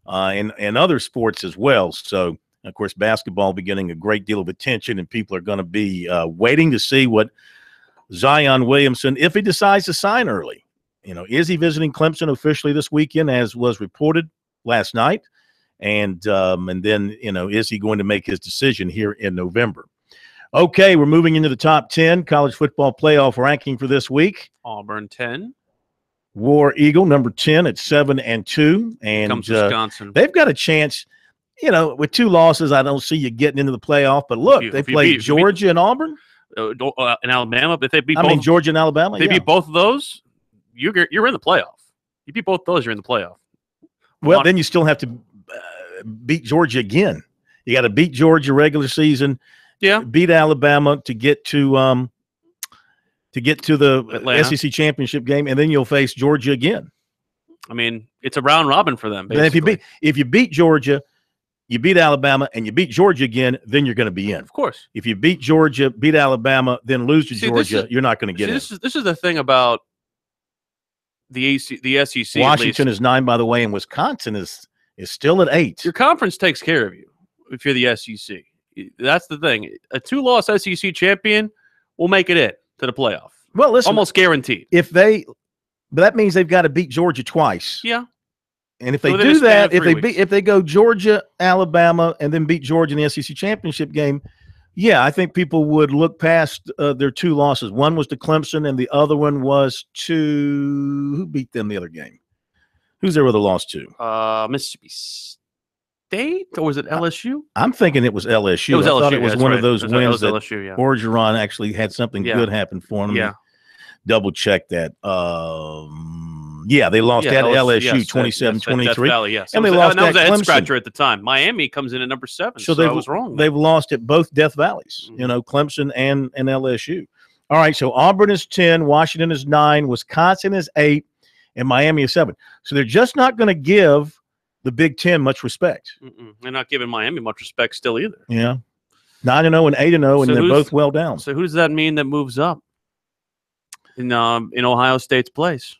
and other sports as well. So, of course, basketball be getting a great deal of attention, and people are going to be waiting to see what Zion Williamson, if he decides to sign early. Is he visiting Clemson officially this weekend, as was reported last night? And then, is he going to make his decision here in November? Okay, we're moving into the top 10 college football playoff ranking for this week. Auburn 10. War Eagle, number 10 at 7-2. And comes Wisconsin. They've got a chance, with 2 losses, I don't see you getting into the playoff. But look, they played Georgia and Auburn. And Alabama, but if they beat Georgia and Alabama. They beat both of those, you're in the playoff. You beat both those, you're in the playoff. Well, then you still have to beat Georgia again. You got to beat Georgia regular season. Yeah. Beat Alabama to get to the Atlanta. SEC championship game, and then you'll face Georgia again. I mean, it's a round robin for them. Then if you beat Georgia, you beat Alabama, and you beat Georgia again, then you're going to be in. Of course. If you beat Georgia, beat Alabama, then lose to Georgia, you're not going to get in. This is the thing about the SEC. Washington is 9, by the way, and Wisconsin is still at 8. Your conference takes care of you if you're the SEC. That's the thing. A 2-loss SEC champion will make it in to the playoff. Well, listen, almost guaranteed. But that means they've got to beat Georgia twice. Yeah. And if they do that, if they go Georgia, Alabama, and then beat Georgia in the SEC championship game, yeah, I think people would look past their 2 losses. One was to Clemson, and the other one was to who beat them the other game? Who's there with a loss to? Mississippi State, or was it LSU? I'm thinking it was LSU. It was LSU. I thought it was one of those wins that LSU, yeah. Orgeron actually had something good happen for them. Yeah. Double check that. Yeah, they lost at LSU 27-23. Yes. And they lost at Clemson. That was a head scratcher Clemson. at the time. Miami comes in at number 7, So I was wrong. They've lost at both Death Valleys, Clemson and LSU. All right, so Auburn is 10, Washington is 9, Wisconsin is 8, and Miami is 7. So they're just not going to give the Big Ten much respect. They're not giving Miami much respect still either. Yeah. 9-0 and 8-0, and they're both well down. So who does that mean that moves up in Ohio State's place?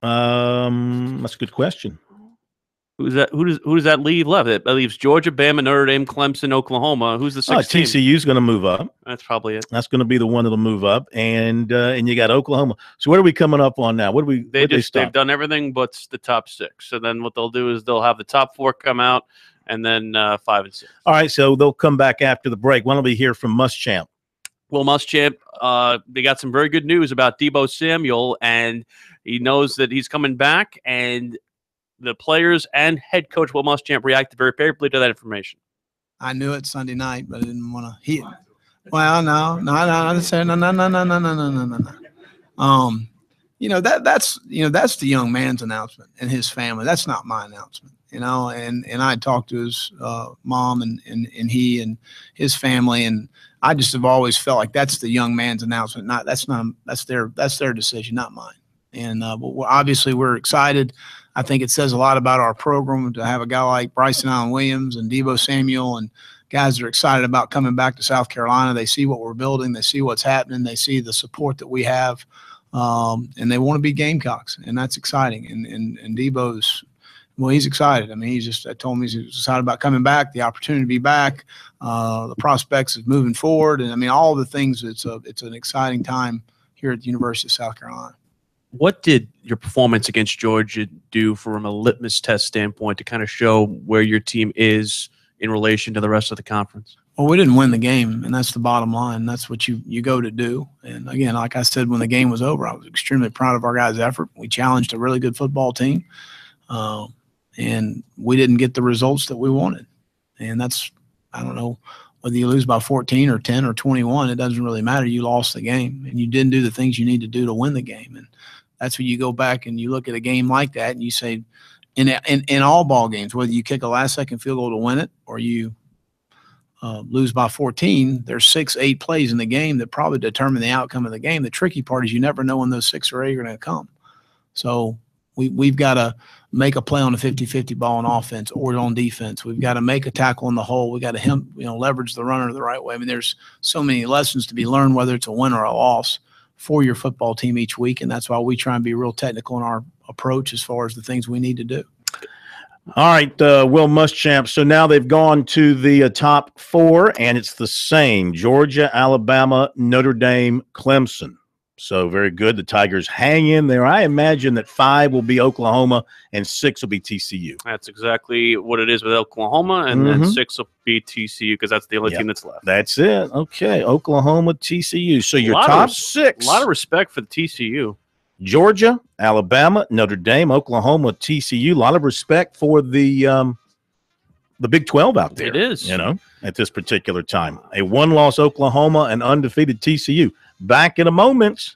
That's a good question. Who's that? Who does that leave left? That leaves Georgia, Bama, Notre Dame, Clemson, Oklahoma. Who's the 6th team? TCU's going to move up. That's probably it. That's going to be the one that'll move up, and you got Oklahoma. So what are we coming up on now? They've done everything but the top 6. So then what they'll do is they'll have the top 4 come out, and then 5 and 6. All right, so they'll come back after the break. Why don't we hear from Muschamp? Will Muschamp, they got some very good news about Deebo Samuel, and he knows that he's coming back, and the players and head coach Will Muschamp reacted very favorably to that information. I knew it Sunday night, but I didn't want to hear. Well, no. That's the young man's announcement and his family. That's not my announcement, and I talked to his mom and he and his family, and I just have always felt like that's the young man's announcement. That's their decision, not mine. And obviously we're excited. I think it says a lot about our program to have a guy like Bryson Allen Williams and Deebo Samuel and guys that are excited about coming back to South Carolina. They see what we're building. They see what's happening. They see the support that we have, and they want to be Gamecocks, and that's exciting. And Deebo's, well, he's excited. I mean, I told him he's excited about coming back, the opportunity to be back, the prospects of moving forward, and I mean all the things. It's an exciting time here at the University of South Carolina. What did your performance against Georgia do from a litmus test standpoint to kind of show where your team is in relation to the rest of the conference? Well, we didn't win the game, and that's the bottom line. That's what you go to do. And, again, like I said, when the game was over, I was extremely proud of our guys' effort. We challenged a really good football team, and we didn't get the results that we wanted. And that's, I don't know, whether you lose by 14 or 10 or 21, it doesn't really matter. You lost the game, and you didn't do the things you need to do to win the game. And that's when you go back and you look at a game like that and you say, in all ball games, whether you kick a last-second field goal to win it or you lose by 14, there's 6-8 plays in the game that probably determine the outcome of the game. The tricky part is you never know when those 6 or 8 are going to come. So we've got to make a play on a 50-50 ball on offense or on defense. We've got to make a tackle in the hole. We've got to leverage the runner the right way. I mean, there's so many lessons to be learned, whether it's a win or a loss, for your football team each week, and that's why we try and be real technical in our approach as far as the things we need to do. All right, Will Muschamp. So now they've gone to the top 4, and it's the same: Georgia, Alabama, Notre Dame, Clemson. So very good. The Tigers hang in there. I imagine that 5 will be Oklahoma and 6 will be TCU. That's exactly what it is with Oklahoma, and then 6 will be TCU because that's the only team that's left. That's it. Okay, Oklahoma, TCU. So your top 6. A lot of respect for the TCU. Georgia, Alabama, Notre Dame, Oklahoma, TCU. A lot of respect for the Big 12 out there. It is. At this particular time. A 1-loss Oklahoma and undefeated TCU. Back in a moment.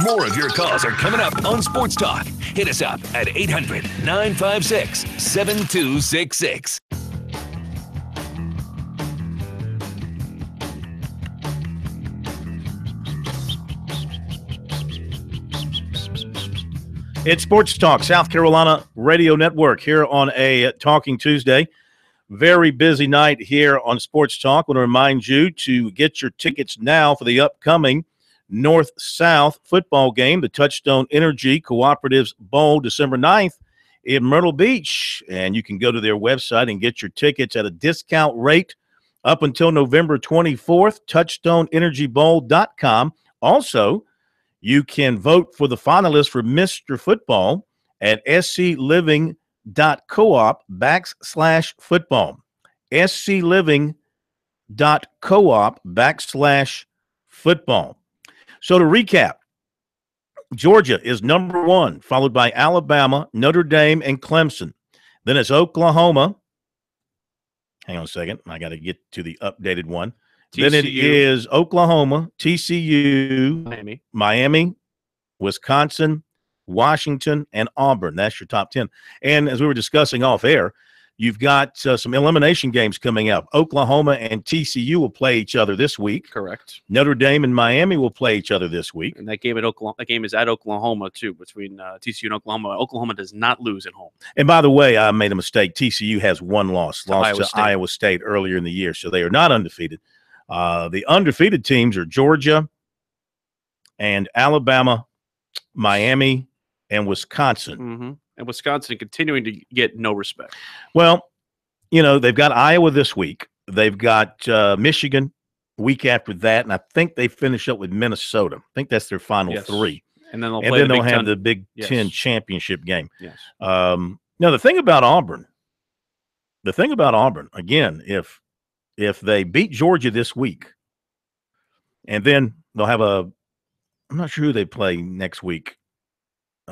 More of your calls are coming up on Sports Talk. Hit us up at 800-956-7266. It's Sports Talk, South Carolina Radio Network here on a Talking Tuesday. Very busy night here on Sports Talk. I want to remind you to get your tickets now for the upcoming North-South football game, the Touchstone Energy Cooperatives Bowl, December 9th in Myrtle Beach. And you can go to their website and get your tickets at a discount rate up until November 24th, touchstoneenergybowl.com. Also, you can vote for the finalists for Mr. Football at scliving.coop/football. scliving.coop/football. So to recap, Georgia is number 1, followed by Alabama, Notre Dame, and Clemson. Then it's Oklahoma. Hang on a second. I got to get to the updated one. TCU. Then it is Oklahoma, TCU, Miami, Wisconsin, Washington, and Auburn. That's your top 10. And as we were discussing off air, you've got some elimination games coming up. Oklahoma and TCU will play each other this week. Correct. Notre Dame and Miami will play each other this week. And that game is at Oklahoma too, between TCU and Oklahoma. Oklahoma does not lose at home. And by the way, I made a mistake. TCU has one lost to Iowa State earlier in the year, so they are not undefeated. The undefeated teams are Georgia and Alabama, Miami, and Wisconsin. Mm-hmm. And Wisconsin continuing to get no respect. Well, they've got Iowa this week. They've got Michigan week after that, and I think they finish up with Minnesota. I think that's their final 3. And then they'll have the Big Ten championship game. Yes. Now, the thing about Auburn, again, if they beat Georgia this week, and then they'll have I'm not sure who they play next week.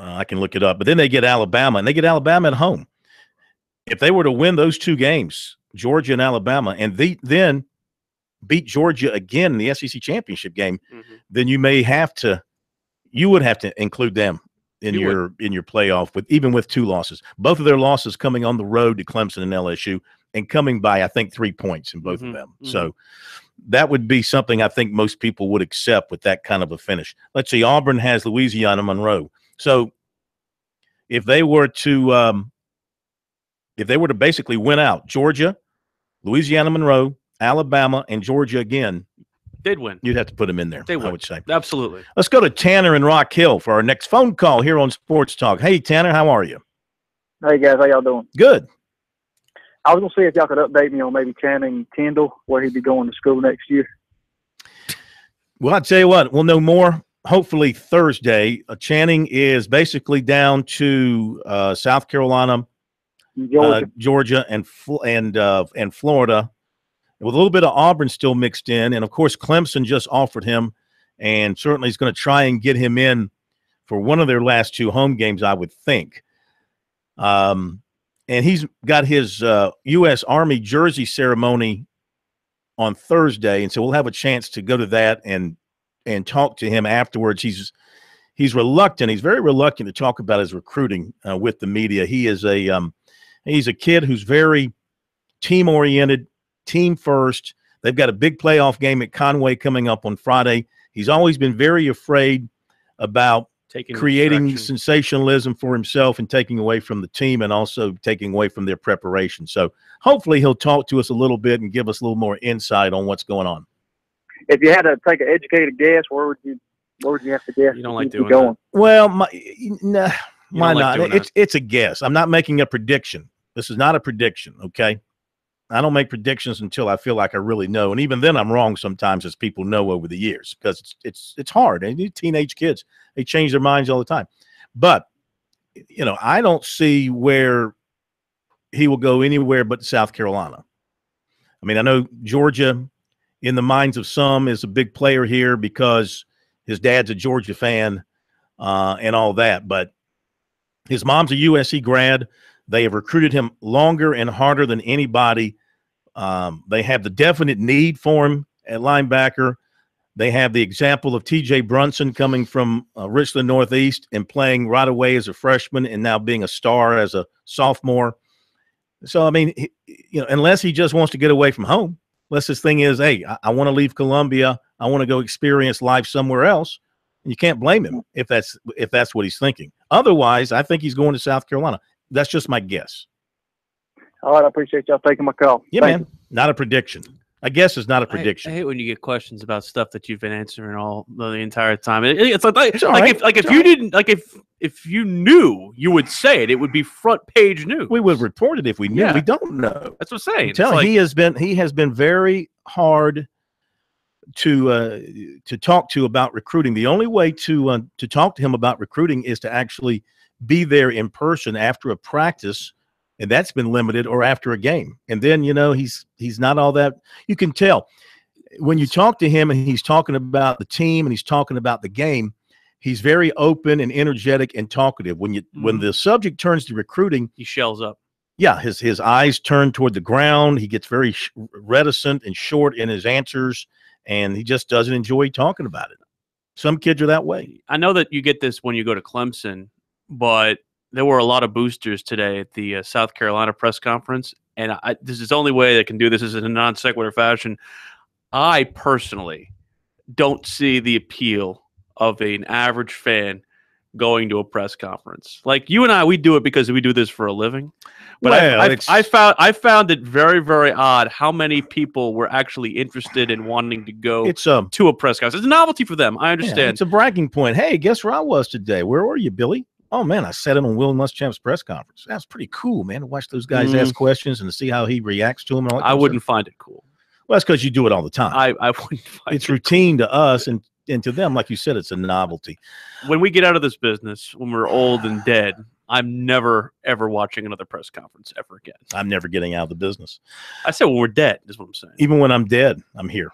I can look it up. But then they get Alabama, and they get Alabama at home. If they were to win those 2 games, Georgia and Alabama, and then beat Georgia again in the SEC championship game, then you would have to include them in your playoff even with 2 losses. Both of their losses coming on the road to Clemson and LSU, and coming by, I think, 3 points in both of them. So that would be something I think most people would accept with that kind of a finish. Let's see, Auburn has Louisiana Monroe. So if they were to basically win out, Georgia, Louisiana Monroe, Alabama, and Georgia again, they'd win. You'd have to put them in there, I would say. Absolutely. Let's go to Tanner in Rock Hill for our next phone call here on Sports Talk. Hey, Tanner, how are you? Hey, guys. How y'all doing? Good. I was going to see if y'all could update me on maybe Channing Kendall, where he'd be going to school next year. Well, I'll tell you what, we'll know more hopefully Thursday. Channing is basically down to South Carolina, Georgia, and Florida, with a little bit of Auburn still mixed in. And, of course, Clemson just offered him, and certainly is going to try and get him in for one of their last 2 home games, I would think. And he's got his U.S. Army jersey ceremony on Thursday, and so we'll have a chance to go to that and talk to him afterwards. He's reluctant. He's very reluctant to talk about his recruiting with the media. He is he's a kid who's very team-oriented, team first. They've got a big playoff game at Conway coming up on Friday. He's always been very afraid about creating sensationalism for himself and taking away from the team, and also taking away from their preparation. So hopefully he'll talk to us a little bit and give us a little more insight on what's going on. If you had to take an educated guess, where would you have to guess? You don't like doing that? Well, why not? It's a guess. I'm not making a prediction. This is not a prediction, okay? I don't make predictions until I feel like I really know, and even then I'm wrong sometimes, as people know over the years, because it's hard. And these teenage kids, they change their minds all the time. But I don't see where he will go anywhere but South Carolina. I mean, I know Georgia, in the minds of some, is a big player here because his dad's a Georgia fan and all that. But his mom's a USC grad. They have recruited him longer and harder than anybody. They have the definite need for him at linebacker. They have the example of T.J. Brunson coming from Richland Northeast and playing right away as a freshman and now being a star as a sophomore. So, I mean, unless he just wants to get away from home, unless his thing is, hey, I want to leave Columbia, I want to go experience life somewhere else, you can't blame him if that's what he's thinking. Otherwise, I think he's going to South Carolina. That's just my guess. All right, I appreciate y'all taking my call. Yeah, Thank man. Not a prediction. I guess it's not a I prediction. hate when you get questions about stuff that you've been answering all the entire time. It's like if you knew, you would say it. It would be front page news. We would report it if we knew. Yeah. We don't know. That's what I'm saying. I'm telling you, he has been very hard to talk to about recruiting. The only way to talk to him about recruiting is to actually be there in person after a practice, and that's been limited, or after a game. And then he's not all that. You can tell when you talk to him and he's talking about the team and he's talking about the game. He's very open and energetic and talkative. When the subject turns to recruiting, he shells up. Yeah, his eyes turn toward the ground. He gets very reticent and short in his answers, and he just doesn't enjoy talking about it. Some kids are that way. I know that you get this when you go to Clemson, but there were a lot of boosters today at the South Carolina press conference, and this is the only way they can do this is in a non sequitur fashion. I personally don't see the appeal of an average fan going to a press conference. Like you and I, we do it because we do this for a living. But I found it very, very odd how many people were actually interested in wanting to go to a press conference. It's a novelty for them. I understand. Yeah, it's a bragging point. Hey, guess where I was today? Where were you, Billy? Oh, man, I sat in on Will Muschamp's press conference. That's pretty cool, man, to watch those guys ask questions and to see how he reacts to them. And all that I wouldn't find it cool. Well, that's because you do it all the time. I wouldn't find it's routine to us, and to them, like you said, it's a novelty. When we get out of this business, when we're old and dead, I'm never, ever watching another press conference ever again. I'm never getting out of the business. I said when we're dead is what I'm saying. Even when I'm dead, I'm here.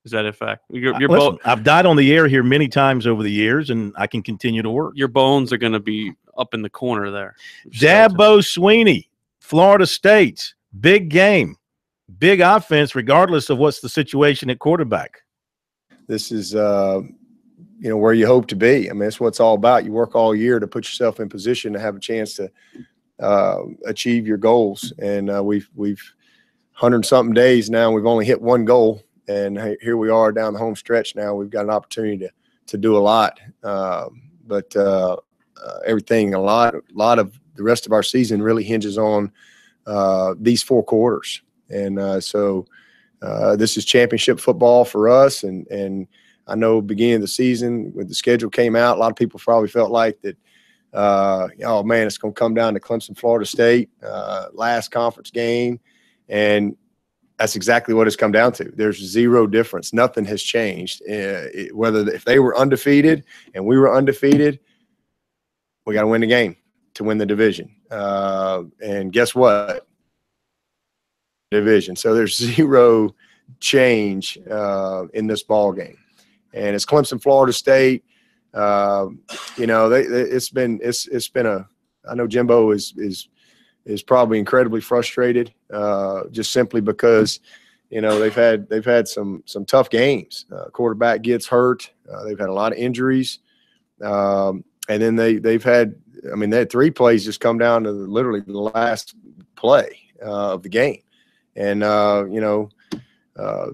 Is that a fact? Listen, I've died on the air here many times over the years, and I can continue to work. Your bones are going to be up in the corner there. Dabo Swinney, Florida State, big game, big offense, regardless of what's the situation at quarterback. This is, where you hope to be. I mean, it's what it's all about. You work all year to put yourself in position to have a chance to achieve your goals. And we've 100-something days now. We've only hit one goal. And here we are down the home stretch now. We've got an opportunity to do a lot. But everything, a lot of the rest of our season really hinges on these 4 quarters. And so this is championship football for us. And I know beginning of the season when the schedule came out, a lot of people probably felt like that, oh, man, it's going to come down to Clemson, Florida State, last conference game. And that's exactly what it's come down to. There's zero difference. Nothing has changed. If they were undefeated and we were undefeated, we got to win the game to win the division. And guess what? Division. So there's zero change in this ball game. And it's Clemson, Florida State. It's been a. I know Jimbo is probably incredibly frustrated, just simply because they've had some tough games. Quarterback gets hurt. They've had a lot of injuries, and then they had 3 plays just come down to literally the last play of the game, and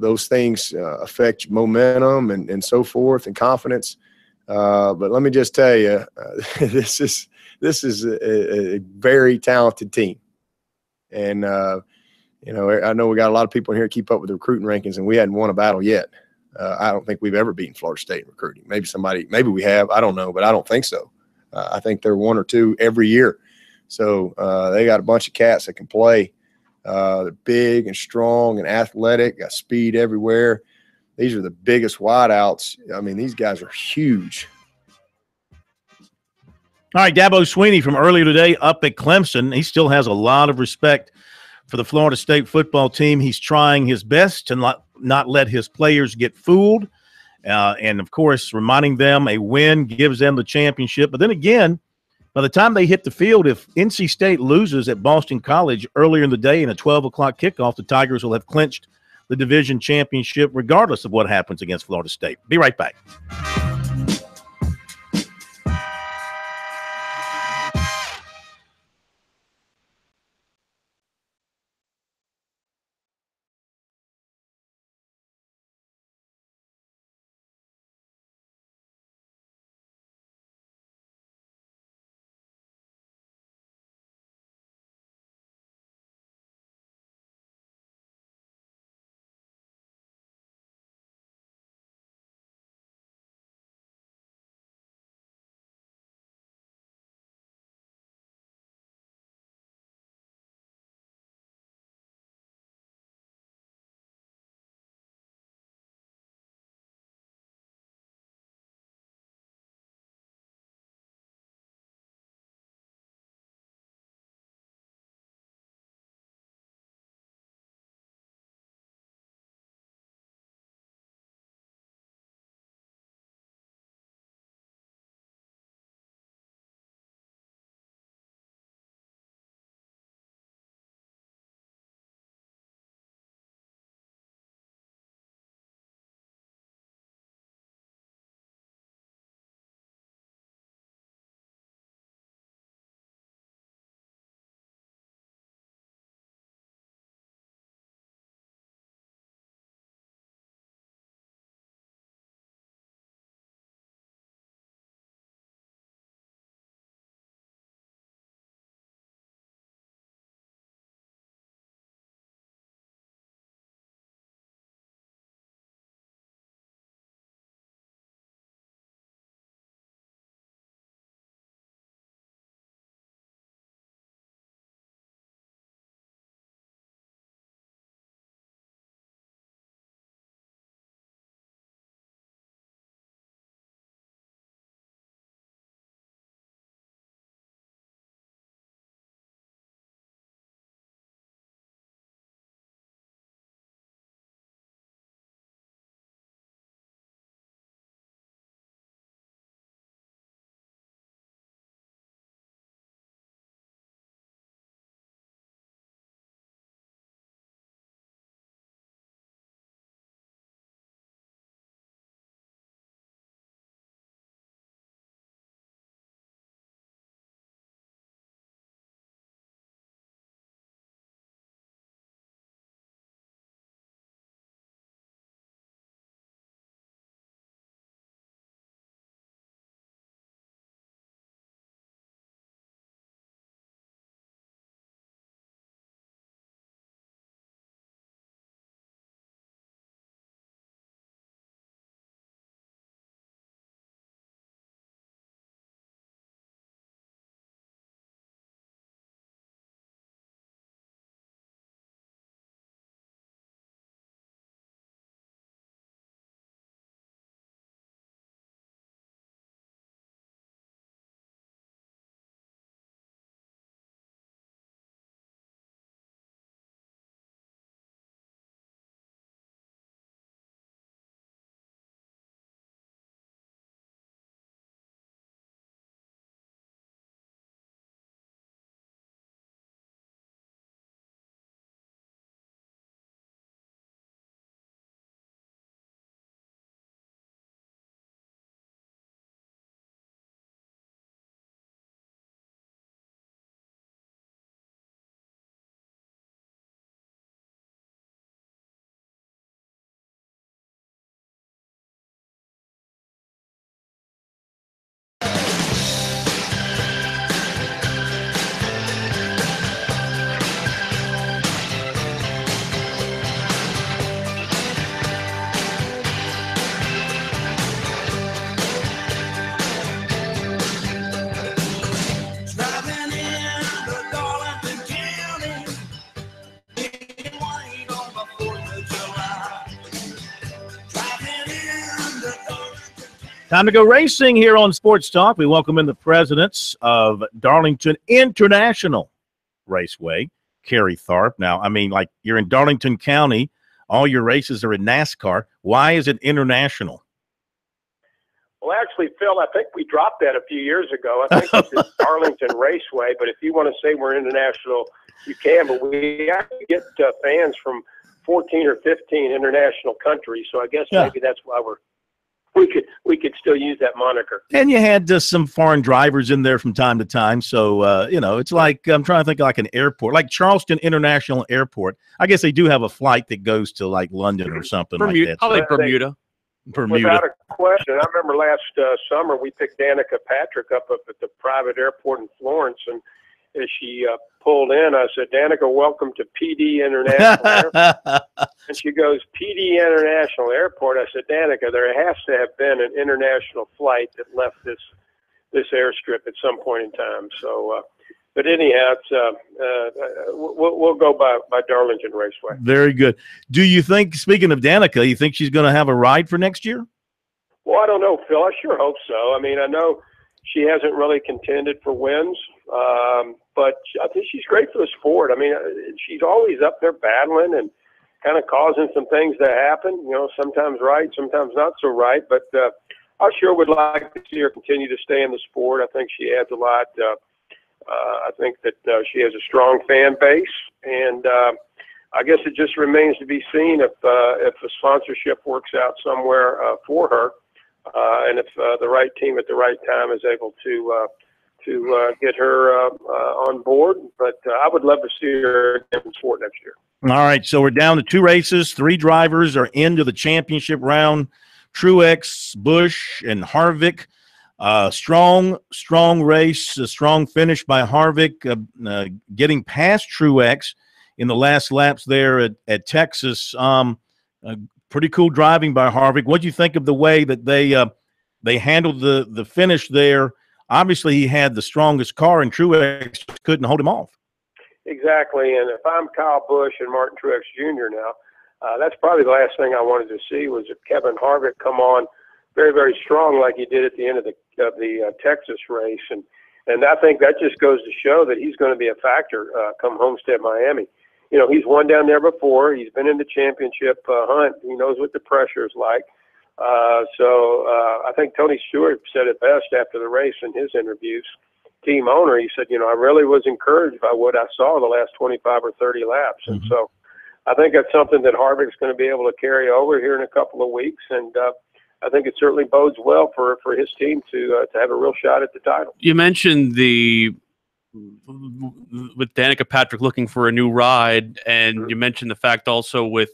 those things affect momentum and so forth and confidence. But let me just tell you, this is a very talented team. And, I know we got a lot of people in here keep up with the recruiting rankings, and we hadn't won a battle yet. I don't think we've ever beaten Florida State in recruiting. Maybe we have. I don't know, but I don't think so. I think they're 1 or 2 every year. So they got a bunch of cats that can play. They're big and strong and athletic, got speed everywhere. These are the biggest wideouts. I mean, these guys are huge. All right, Dabo Swinney from earlier today up at Clemson. He still has a lot of respect for the Florida State football team. He's trying his best to not let his players get fooled. And, of course, reminding them a win gives them the championship. But then again, by the time they hit the field, if NC State loses at Boston College earlier in the day in a 12 o'clock kickoff, the Tigers will have clinched the division championship regardless of what happens against Florida State. Be right back. Time to go racing here on Sports Talk. We welcome in the presidents of Darlington International Raceway, Kerry Tharp. Now, I mean, like, you're in Darlington County. All your races are in NASCAR. Why is it international? Well, actually, Phil, I think we dropped that a few years ago. I think it's Darlington Raceway, but if you want to say we're international, you can. But we actually get fans from 14 or 15 international countries. So I guess maybe that's why we could still use that moniker. And you had some foreign drivers in there from time to time. So, you know, it's like, I'm trying to think like an airport, like Charleston International Airport. I guess they do have a flight that goes to like London or something like that. Probably Bermuda. Without a question. I remember last summer we picked Danica Patrick up at the private airport in Florence, and as she pulled in, I said, "Danica, welcome to PD International Airport." And she goes, "PD International Airport." I said, "Danica, there has to have been an international flight that left this airstrip at some point in time." So, but anyhow, we'll go by Darlington Raceway. Very good. Do you think, speaking of Danica, you think she's going to have a ride for next year? Well, I don't know, Phil. I sure hope so. I mean, I know she hasn't really contended for wins, but I think she's great for the sport. I mean, she's always up there battling and kind of causing some things to happen, you know, sometimes right, sometimes not so right. But I sure would like to see her continue to stay in the sport. I think she adds a lot. I think that she has a strong fan base, and I guess it just remains to be seen if the sponsorship works out somewhere for her, and if the right team at the right time is able to get her on board. But I would love to see her in sport next year. All right, so we're down to 2 races. 3 drivers are into the championship round. Truex, Busch, and Harvick. Strong race, a strong finish by Harvick, getting past Truex in the last laps there at Texas. Pretty cool driving by Harvick. What do you think of the way that they handled the finish there? Obviously, he had the strongest car, and Truex couldn't hold him off. Exactly, and if I'm Kyle Busch and Martin Truex Jr. now, that's probably the last thing I wanted to see was if Kevin Harvick come on very, very strong like he did at the end of the Texas race, and I think that just goes to show that he's going to be a factor come Homestead, Miami. You know, he's won down there before. He's been in the championship hunt. He knows what the pressure is like. So I think Tony Stewart said it best after the race in his interviews. Team owner, he said, you know, I really was encouraged by what I saw the last 25 or 30 laps, and so I think that's something that Harvick's going to be able to carry over here in a couple of weeks, and I think it certainly bodes well for his team to have a real shot at the title. You mentioned with Danica Patrick looking for a new ride, and you mentioned the fact also with,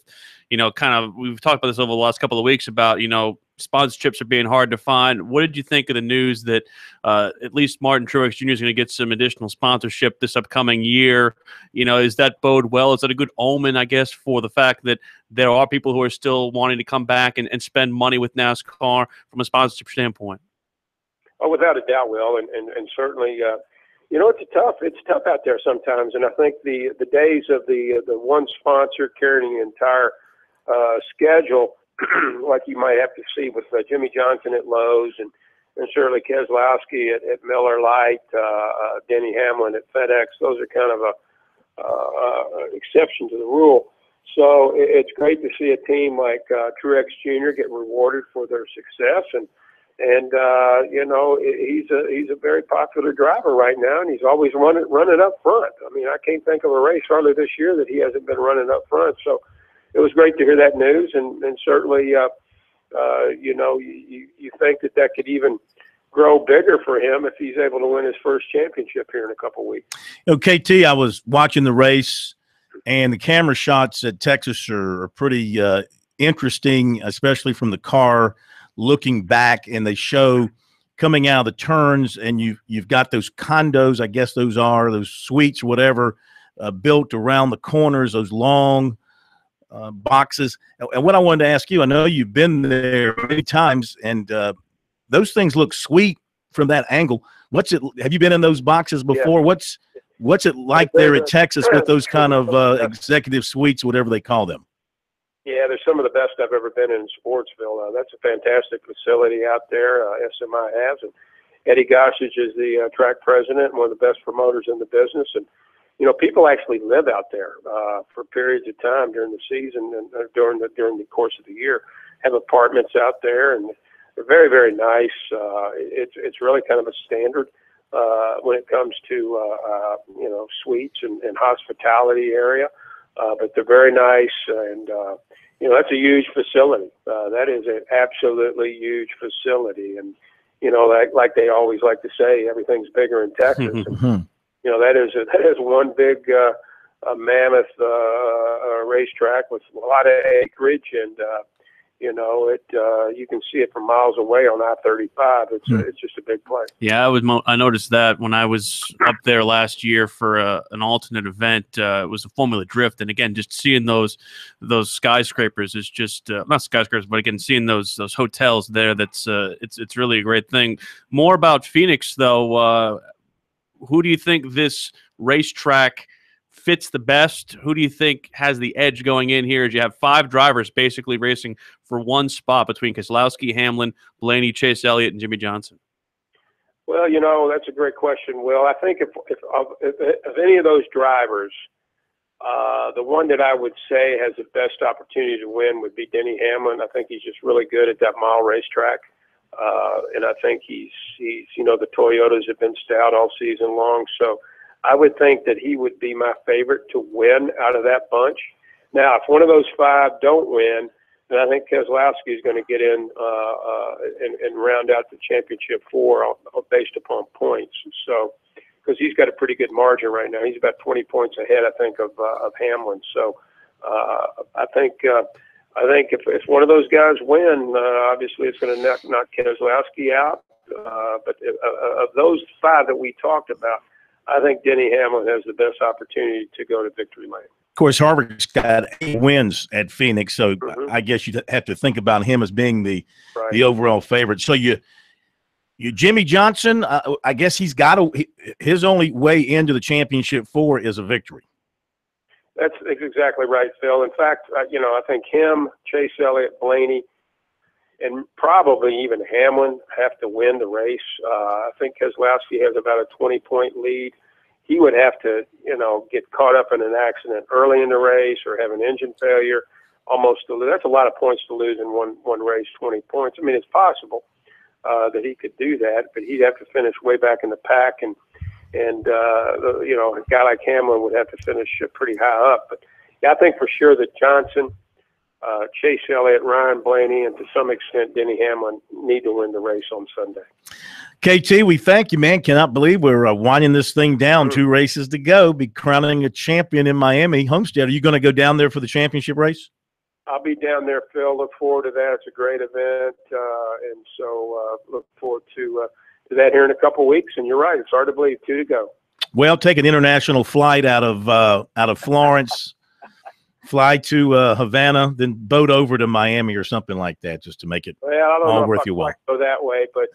you know, kind of, we've talked about this over the last couple of weeks about, you know, sponsorships are being hard to find. What did you think of the news that at least Martin Truex Jr. is going to get some additional sponsorship this upcoming year? You know, is that bode well? Is that a good omen, I guess, for the fact that there are people who are still wanting to come back and spend money with NASCAR from a sponsorship standpoint? Oh, without a doubt, Will, and certainly, you know, it's tough out there sometimes, and I think the days of the one sponsor carrying the entire schedule, like you might have to see with Jimmy Johnson at Lowe's and Shirley Keselowski at Miller Lite, Denny Hamlin at FedEx. Those are kind of a exception to the rule. So it's great to see a team like Truex Jr. get rewarded for their success, and you know, he's a very popular driver right now, and he's always running up front. I mean, I can't think of a race hardly this year that he hasn't been running up front. So it was great to hear that news, and certainly, you know, you think that could even grow bigger for him if he's able to win his first championship here in a couple of weeks. You know, KT, I was watching the race, and the camera shots at Texas are pretty interesting, especially from the car looking back, and they show coming out of the turns, and you've got those condos, I guess those suites, whatever, built around the corners, those long boxes. And what I wanted to ask you, I know you've been there many times, and those things look sweet from that angle. Have you been in those boxes before? Yeah. What's it like there at Texas with those kind of executive suites, whatever they call them? Yeah, they're some of the best I've ever been in Sportsville. That's a fantastic facility out there. SMI has, and Eddie Gossage is the track president and one of the best promoters in the business. And you know, people actually live out there for periods of time during the season and during the course of the year. Have apartments out there, and they're very, very nice. It's really kind of a standard when it comes to you know, suites and hospitality area. but they're very nice, and that's a huge facility. That is an absolutely huge facility, and like they always like to say, everything's bigger in Texas. And, that is one big mammoth racetrack with a lot of acreage, and you can see it from miles away on I-35. It's just a big place. Yeah, I noticed that when I was up there last year for an alternate event. It was a Formula Drift, and again, just seeing those skyscrapers is just not skyscrapers, but again, seeing those hotels there. That's it's really a great thing. More about Phoenix, though. Who do you think this racetrack fits the best? Who do you think has the edge going in here? As you have 5 drivers basically racing for one spot between Keselowski, Hamlin, Blaney, Chase Elliott, and Jimmy Johnson? Well, that's a great question, Will. I think if any of those drivers, the one that I would say has the best opportunity to win would be Denny Hamlin. I think he's just really good at that mile racetrack. And I think he's the Toyotas have been stout all season long. So I would think that he would be my favorite to win out of that bunch. Now, if one of those 5 don't win, then I think Keselowski is going to get in and round out the championship 4 based upon points. And so, because he's got a pretty good margin right now, he's about 20 points ahead, I think, of Hamlin. So I think if one of those guys win, obviously it's going to knock Keselowski out. But of those 5 that we talked about, I think Denny Hamlin has the best opportunity to go to victory lane. Of course, Harvick's got 8 wins at Phoenix, so I guess you'd have to think about him as being the overall favorite. So you Jimmy Johnson, I guess he's got his only way into the championship 4 is a victory. That's exactly right, Phil. In fact, I think him, Chase Elliott, Blaney, and probably even Hamlin have to win the race. I think Keselowski has about a 20-point lead. He would have to, get caught up in an accident early in the race or have an engine failure almost to lose. That's a lot of points to lose in one race, 20 points. I mean, it's possible that he could do that, but he'd have to finish way back in the pack, and a guy like Hamlin would have to finish pretty high up. But yeah, I think for sure that Johnson, Chase Elliott, Ryan Blaney, and to some extent Denny Hamlin need to win the race on Sunday. KT, we thank you, man. Cannot believe we're winding this thing down. 2 races to go. Be crowning a champion in Miami. Homestead, are you going to go down there for the championship race? I'll be down there, Phil. Look forward to that. It's a great event, and so look forward to that here in a couple of weeks. And you're right; it's hard to believe 2 to go. Well, take an international flight out of Florence, fly to Havana, then boat over to Miami or something like that, just to make it all worth your while. Go that way, but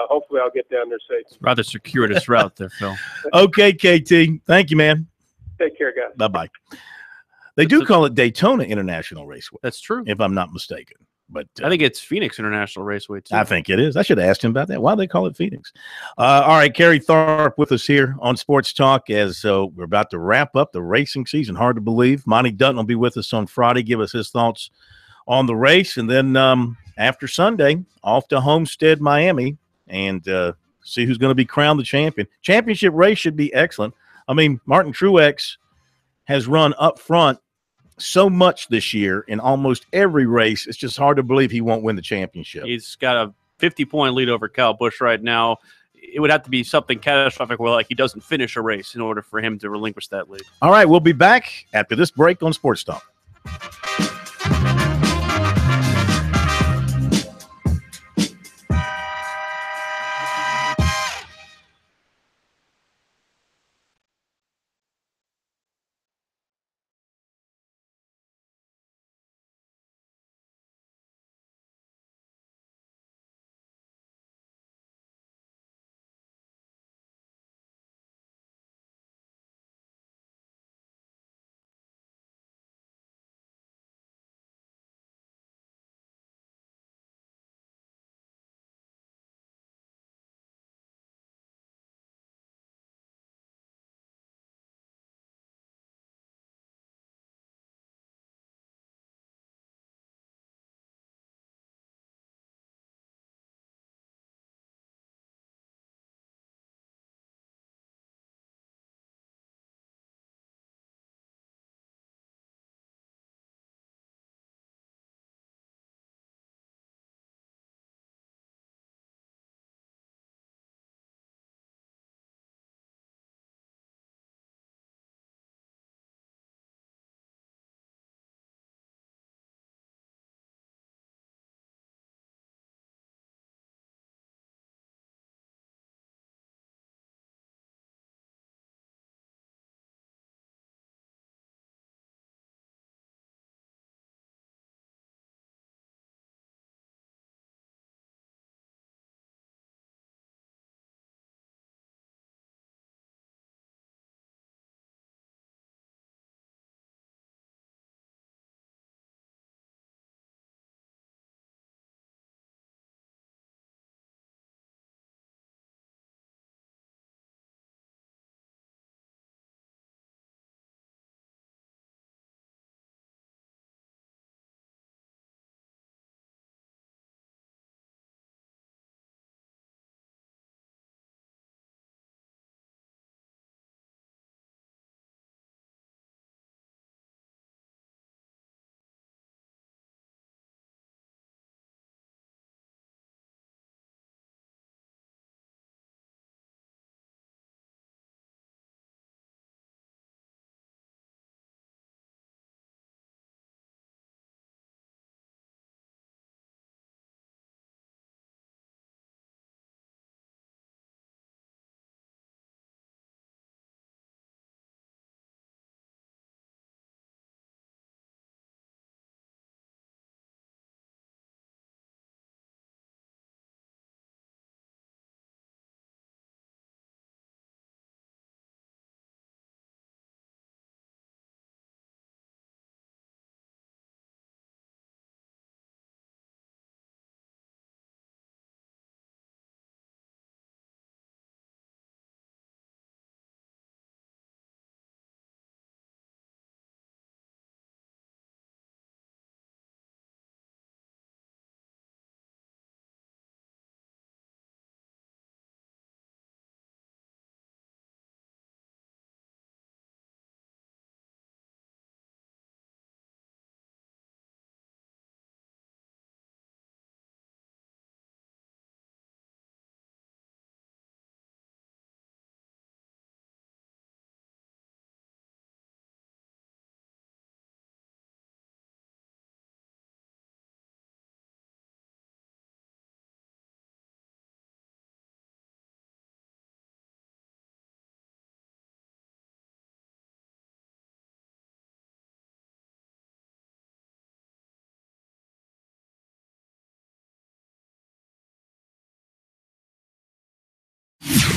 hopefully I'll get down there safe. Rather circuitous route there, Phil. Okay, KT. Thank you, man. Take care, guys. Bye-bye. They do call it Daytona International Raceway. That's true. If I'm not mistaken. But I think it's Phoenix International Raceway, too. I think it is. I should have asked him about that. Why do they call it Phoenix? All right, Kerry Tharp with us here on Sports Talk as we're about to wrap up the racing season. Hard to believe. Monty Dutton will be with us on Friday, give us his thoughts on the race. And then after Sunday, off to Homestead, Miami, and see who's going to be crowned the champion. Championship race should be excellent. I mean, Martin Truex has run up front so much this year in almost every race. It's just hard to believe he won't win the championship. He's got a 50-point lead over Kyle Busch right now. It would have to be something catastrophic where like he doesn't finish a race in order for him to relinquish that lead. All right, we'll be back after this break on Sports Talk.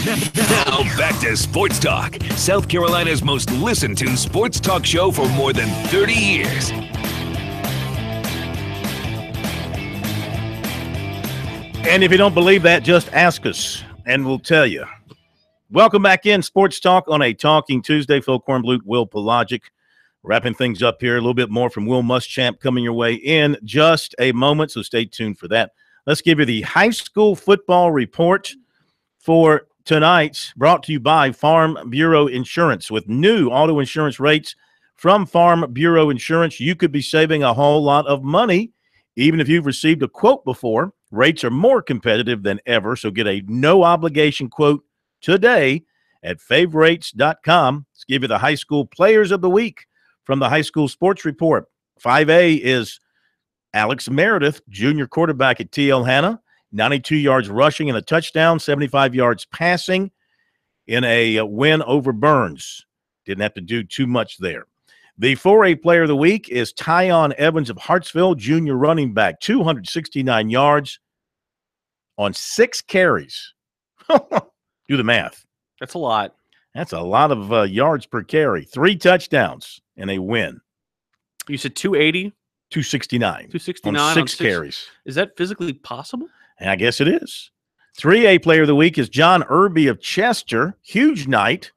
Now back to Sports Talk, South Carolina's most listened to sports talk show for more than 30 years. And if you don't believe that, just ask us, and we'll tell you. Welcome back in Sports Talk on a Talking Tuesday. Phil Kornblut, Will Pelagic, wrapping things up here. A little bit more from Will Muschamp coming your way in just a moment, so stay tuned for that. Let's give you the high school football report for tonight, brought to you by Farm Bureau Insurance. With new auto insurance rates from Farm Bureau Insurance, you could be saving a whole lot of money, even if you've received a quote before. Rates are more competitive than ever, so get a no-obligation quote today at favrates.com. Let's give you the high school players of the week from the high school sports report. 5A is Alex Meredith, junior quarterback at TL Hanna, 92 yards rushing and a touchdown, 75 yards passing in a win over Burns. Didn't have to do too much there. The 4A player of the week is Tyon Evans of Hartsville, junior running back, 269 yards on 6 carries. Do the math. That's a lot. That's a lot of yards per carry. 3 touchdowns and a win. You said 280? 269. 269 on on 6 carries. Is that physically possible? I guess it is. 3A player of the week is John Irby of Chester. Huge night.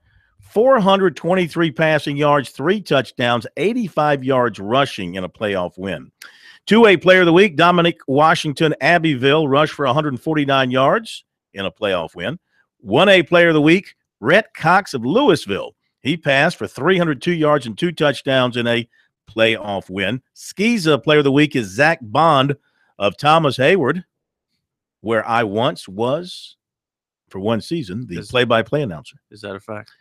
423 passing yards, 3 touchdowns, 85 yards rushing in a playoff win. 2A player of the week, Dominic Washington, Abbeville, rushed for 149 yards in a playoff win. 1A player of the week, Rhett Cox of Louisville. He passed for 302 yards and 2 touchdowns in a playoff win. Skeeza player of the week is Zach Bond of Thomas Hayward, where I once was, for one season, the play-by-play announcer. Is that a fact?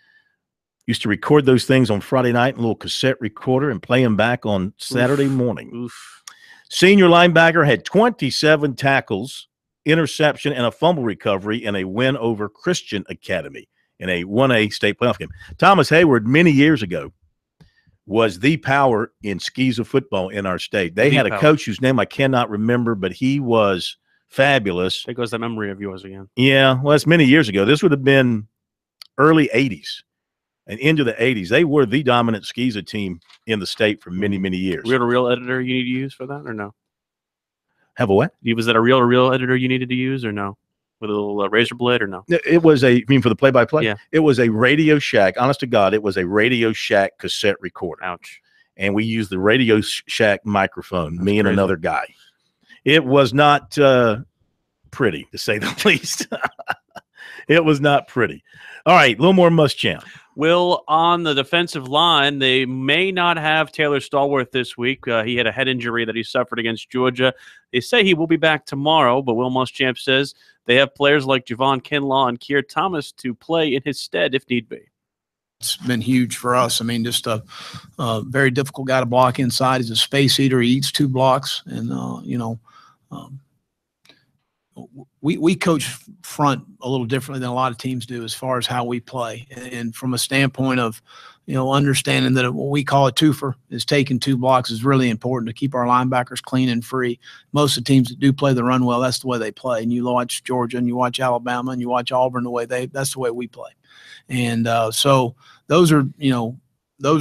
Used to record those things on Friday night in a little cassette recorder and play them back on Saturday morning. Oof. Senior linebacker had 27 tackles, interception, and a fumble recovery in a win over Christian Academy in a 1A state playoff game. Thomas Hayward, many years ago, was the power in Skeeza football in our state. They had a coach whose name I cannot remember, but he was fabulous. There goes that memory of yours again. Yeah, well, that's many years ago. This would have been early 80s and into the 80s. They were the dominant Skeeza team in the state for many, many years. We had a real editor you need to use for that, or no? Have a what? Was that a real editor you needed to use, or no? With a little razor blade, or no? It was a, you mean for the play-by-play? Yeah. It was a Radio Shack. Honest to God, it was a Radio Shack cassette recorder. Ouch. And we used the Radio Shack microphone, That's me and crazy. another guy. It was not pretty, to say the least. It was not pretty. All right, a little more Muschamp. Will, on the defensive line, they may not have Taylor Stallworth this week. He had a head injury that he suffered against Georgia. They say he will be back tomorrow, but Will Muschamp says they have players like Javon Kinlaw and Keir Thomas to play in his stead if need be. It's been huge for us. I mean, just a very difficult guy to block inside. He's a space eater. He eats 2 blocks. And, we coach front a little differently than a lot of teams do as far as how we play. And from a standpoint of, understanding that what we call a twofer is taking 2 blocks is really important to keep our linebackers clean and free. Most of the teams that do play the run well, that's the way they play. And you watch Georgia and you watch Alabama and you watch Auburn, that's the way we play. And so those are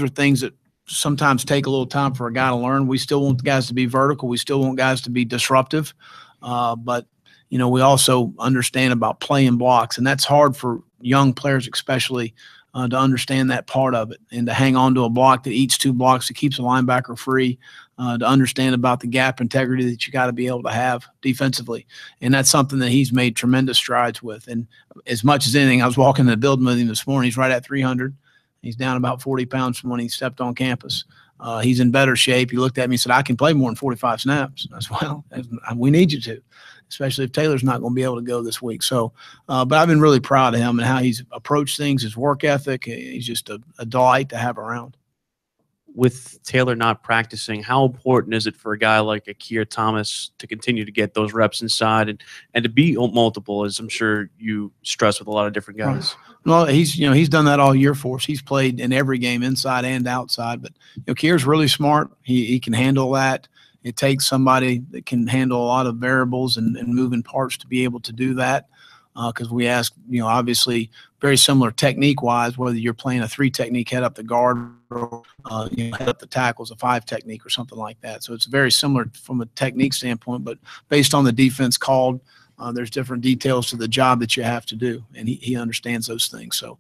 things that sometimes take a little time for a guy to learn. We still want the guys to be vertical. We still want guys to be disruptive. But we also understand about playing blocks, and that's hard for young players especially to understand that part of it and to hang on to a block that eats 2 blocks that keeps a linebacker free, to understand about the gap integrity that you got to be able to have defensively. And that's something that he's made tremendous strides with. And as much as anything, I was walking in the building with him this morning. He's right at 300. He's down about 40 pounds from when he stepped on campus. He's in better shape. He looked at me and said, I can play more than 45 snaps. I said, well, we need you to, especially if Taylor's not going to be able to go this week. So, but I've been really proud of him and how he's approached things, his work ethic. He's just a delight to have around. With Taylor not practicing, how important is it for a guy like Keir Thomas to continue to get those reps inside and to be multiple, as I'm sure you stress with a lot of different guys? Well, he's done that all year for us. He's played in every game, inside and outside. But Keir's really smart. He can handle that. It takes somebody that can handle a lot of variables and moving parts to be able to do that. because we ask, obviously very similar technique-wise, whether you're playing a 3 technique head up the guard or head up the tackles, a 5 technique or something like that. So it's very similar from a technique standpoint, but based on the defense called, there's different details to the job that you have to do, and he understands those things. So,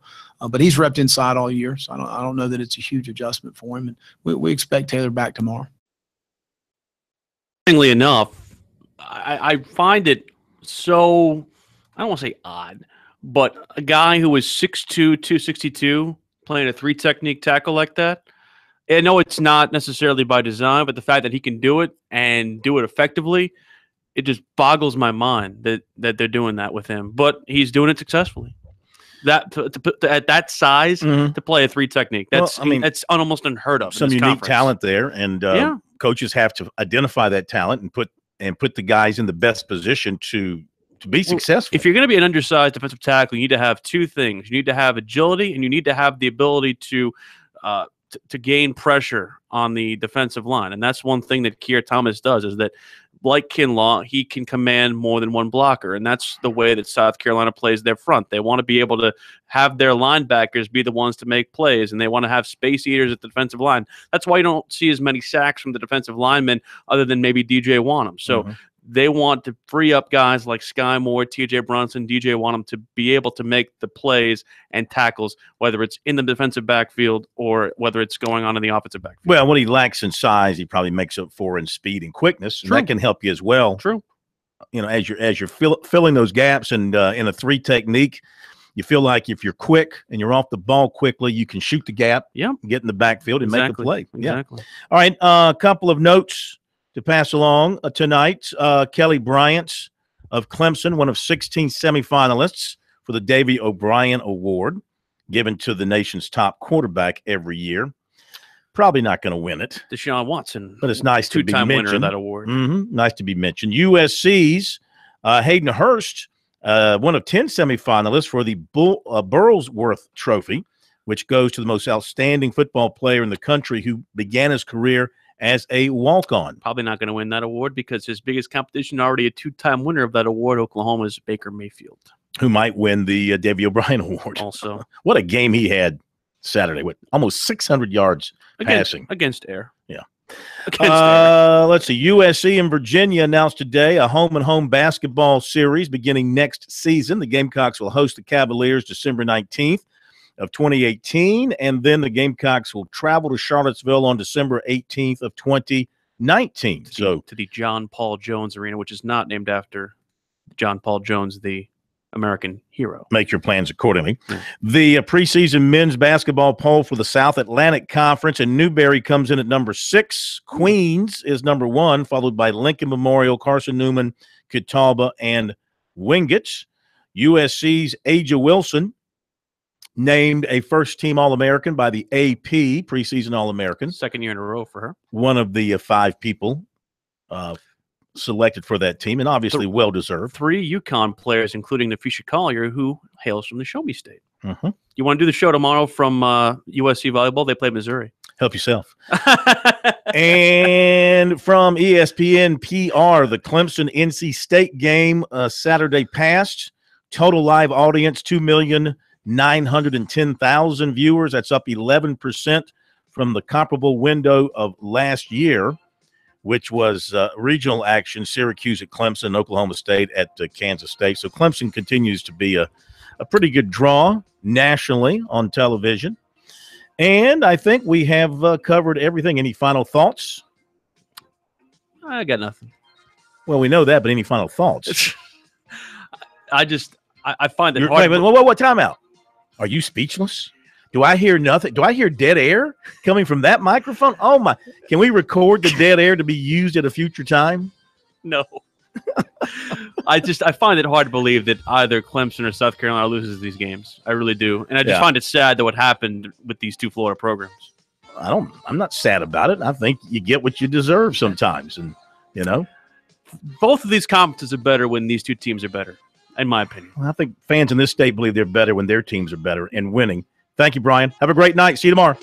but he's repped inside all year, so I don't know that it's a huge adjustment for him, and we expect Taylor back tomorrow. Interestingly enough, I find it so, I don't want to say odd, but a guy who was 6'2", 262, playing a 3 technique tackle like that, I know it's not necessarily by design, but the fact that he can do it and do it effectively, it just boggles my mind that they're doing that with him. But he's doing it successfully. That at that size to play a 3 technique, that's that's almost unheard of. Some unique talent there, and coaches have to identify that talent and put the guys in the best position to be successful. If you're going to be an undersized defensive tackle, you need to have 2 things. You need to have agility, and you need to have the ability to gain pressure on the defensive line. And that's one thing that Keir Thomas does, is that, like Kinlaw, he can command more than one blocker. And that's the way that South Carolina plays their front. They want to be able to have their linebackers be the ones to make plays, and they want to have space eaters at the defensive line. That's why you don't see as many sacks from the defensive linemen other than maybe DJ Wanham. So they want to free up guys like Sky Moore, TJ Brunson, DJ Wanham to be able to make the plays and tackles, whether it's in the defensive backfield or whether it's going on in the offensive backfield. Well, what he lacks in size, he probably makes up for in speed and quickness. And that can help you as well. True. As you're filling those gaps, and in a 3 technique, you feel like if you're quick and you're off the ball quickly, you can shoot the gap, get in the backfield and make a play. Exactly. Yeah. All right, a couple of notes to pass along tonight. Kelly Bryant of Clemson, one of 16 semifinalists for the Davy O'Brien Award, given to the nation's top quarterback every year. Probably not going to win it. Deshaun Watson, but it's nice to be mentioned. 2-time winner of that award. Nice to be mentioned. USC's Hayden Hurst, one of 10 semifinalists for the Burlsworth Trophy, which goes to the most outstanding football player in the country who began his career as a walk-on. Probably not going to win that award because his biggest competition, already a 2-time winner of that award, Oklahoma's Baker Mayfield, who might win the Davy O'Brien Award. Also, what a game he had Saturday with almost 600 yards passing against air. Yeah. Let's see. USC and Virginia announced today a home-and-home basketball series beginning next season. The Gamecocks will host the Cavaliers December 19th. of 2018, and then the Gamecocks will travel to Charlottesville on December 18th of 2019. To the John Paul Jones Arena, which is not named after John Paul Jones, the American hero. Make your plans accordingly. The preseason men's basketball poll for the South Atlantic Conference, and Newberry comes in at number 6. Queens is number 1, followed by Lincoln Memorial, Carson Newman, Catawba, and Wingate. USC's Aja Wilson named a first-team All-American by the AP, preseason All-American. 2nd year in a row for her. One of the 5 people selected for that team, and obviously well-deserved. 3 UConn players, including Nafisha Collier, who hails from the Show Me State. You want to do the show tomorrow from USC Volleyball? They play Missouri. Help yourself. And from ESPN PR, the Clemson-NC State game Saturday passed. Total live audience, 2,910,000 viewers. That's up 11% from the comparable window of last year, which was regional action, Syracuse at Clemson, Oklahoma State at Kansas State. So Clemson continues to be a pretty good draw nationally on television. And I think we have covered everything. Any final thoughts? I got nothing. Well, we know that, but any final thoughts? I find it hard. What time out? Are you speechless? Do I hear nothing? Do I hear dead air coming from that microphone? Oh, my. Can we record the dead air to be used at a future time? No. I find it hard to believe that either Clemson or South Carolina loses these games. I really do. And I just find it sad that what happened with these 2 Florida programs. I'm not sad about it. I think you get what you deserve sometimes. And, both of these conferences are better when these 2 teams are better, in my opinion. Well, I think fans in this state believe they're better when their teams are better and winning. Thank you, Brian. Have a great night. See you tomorrow.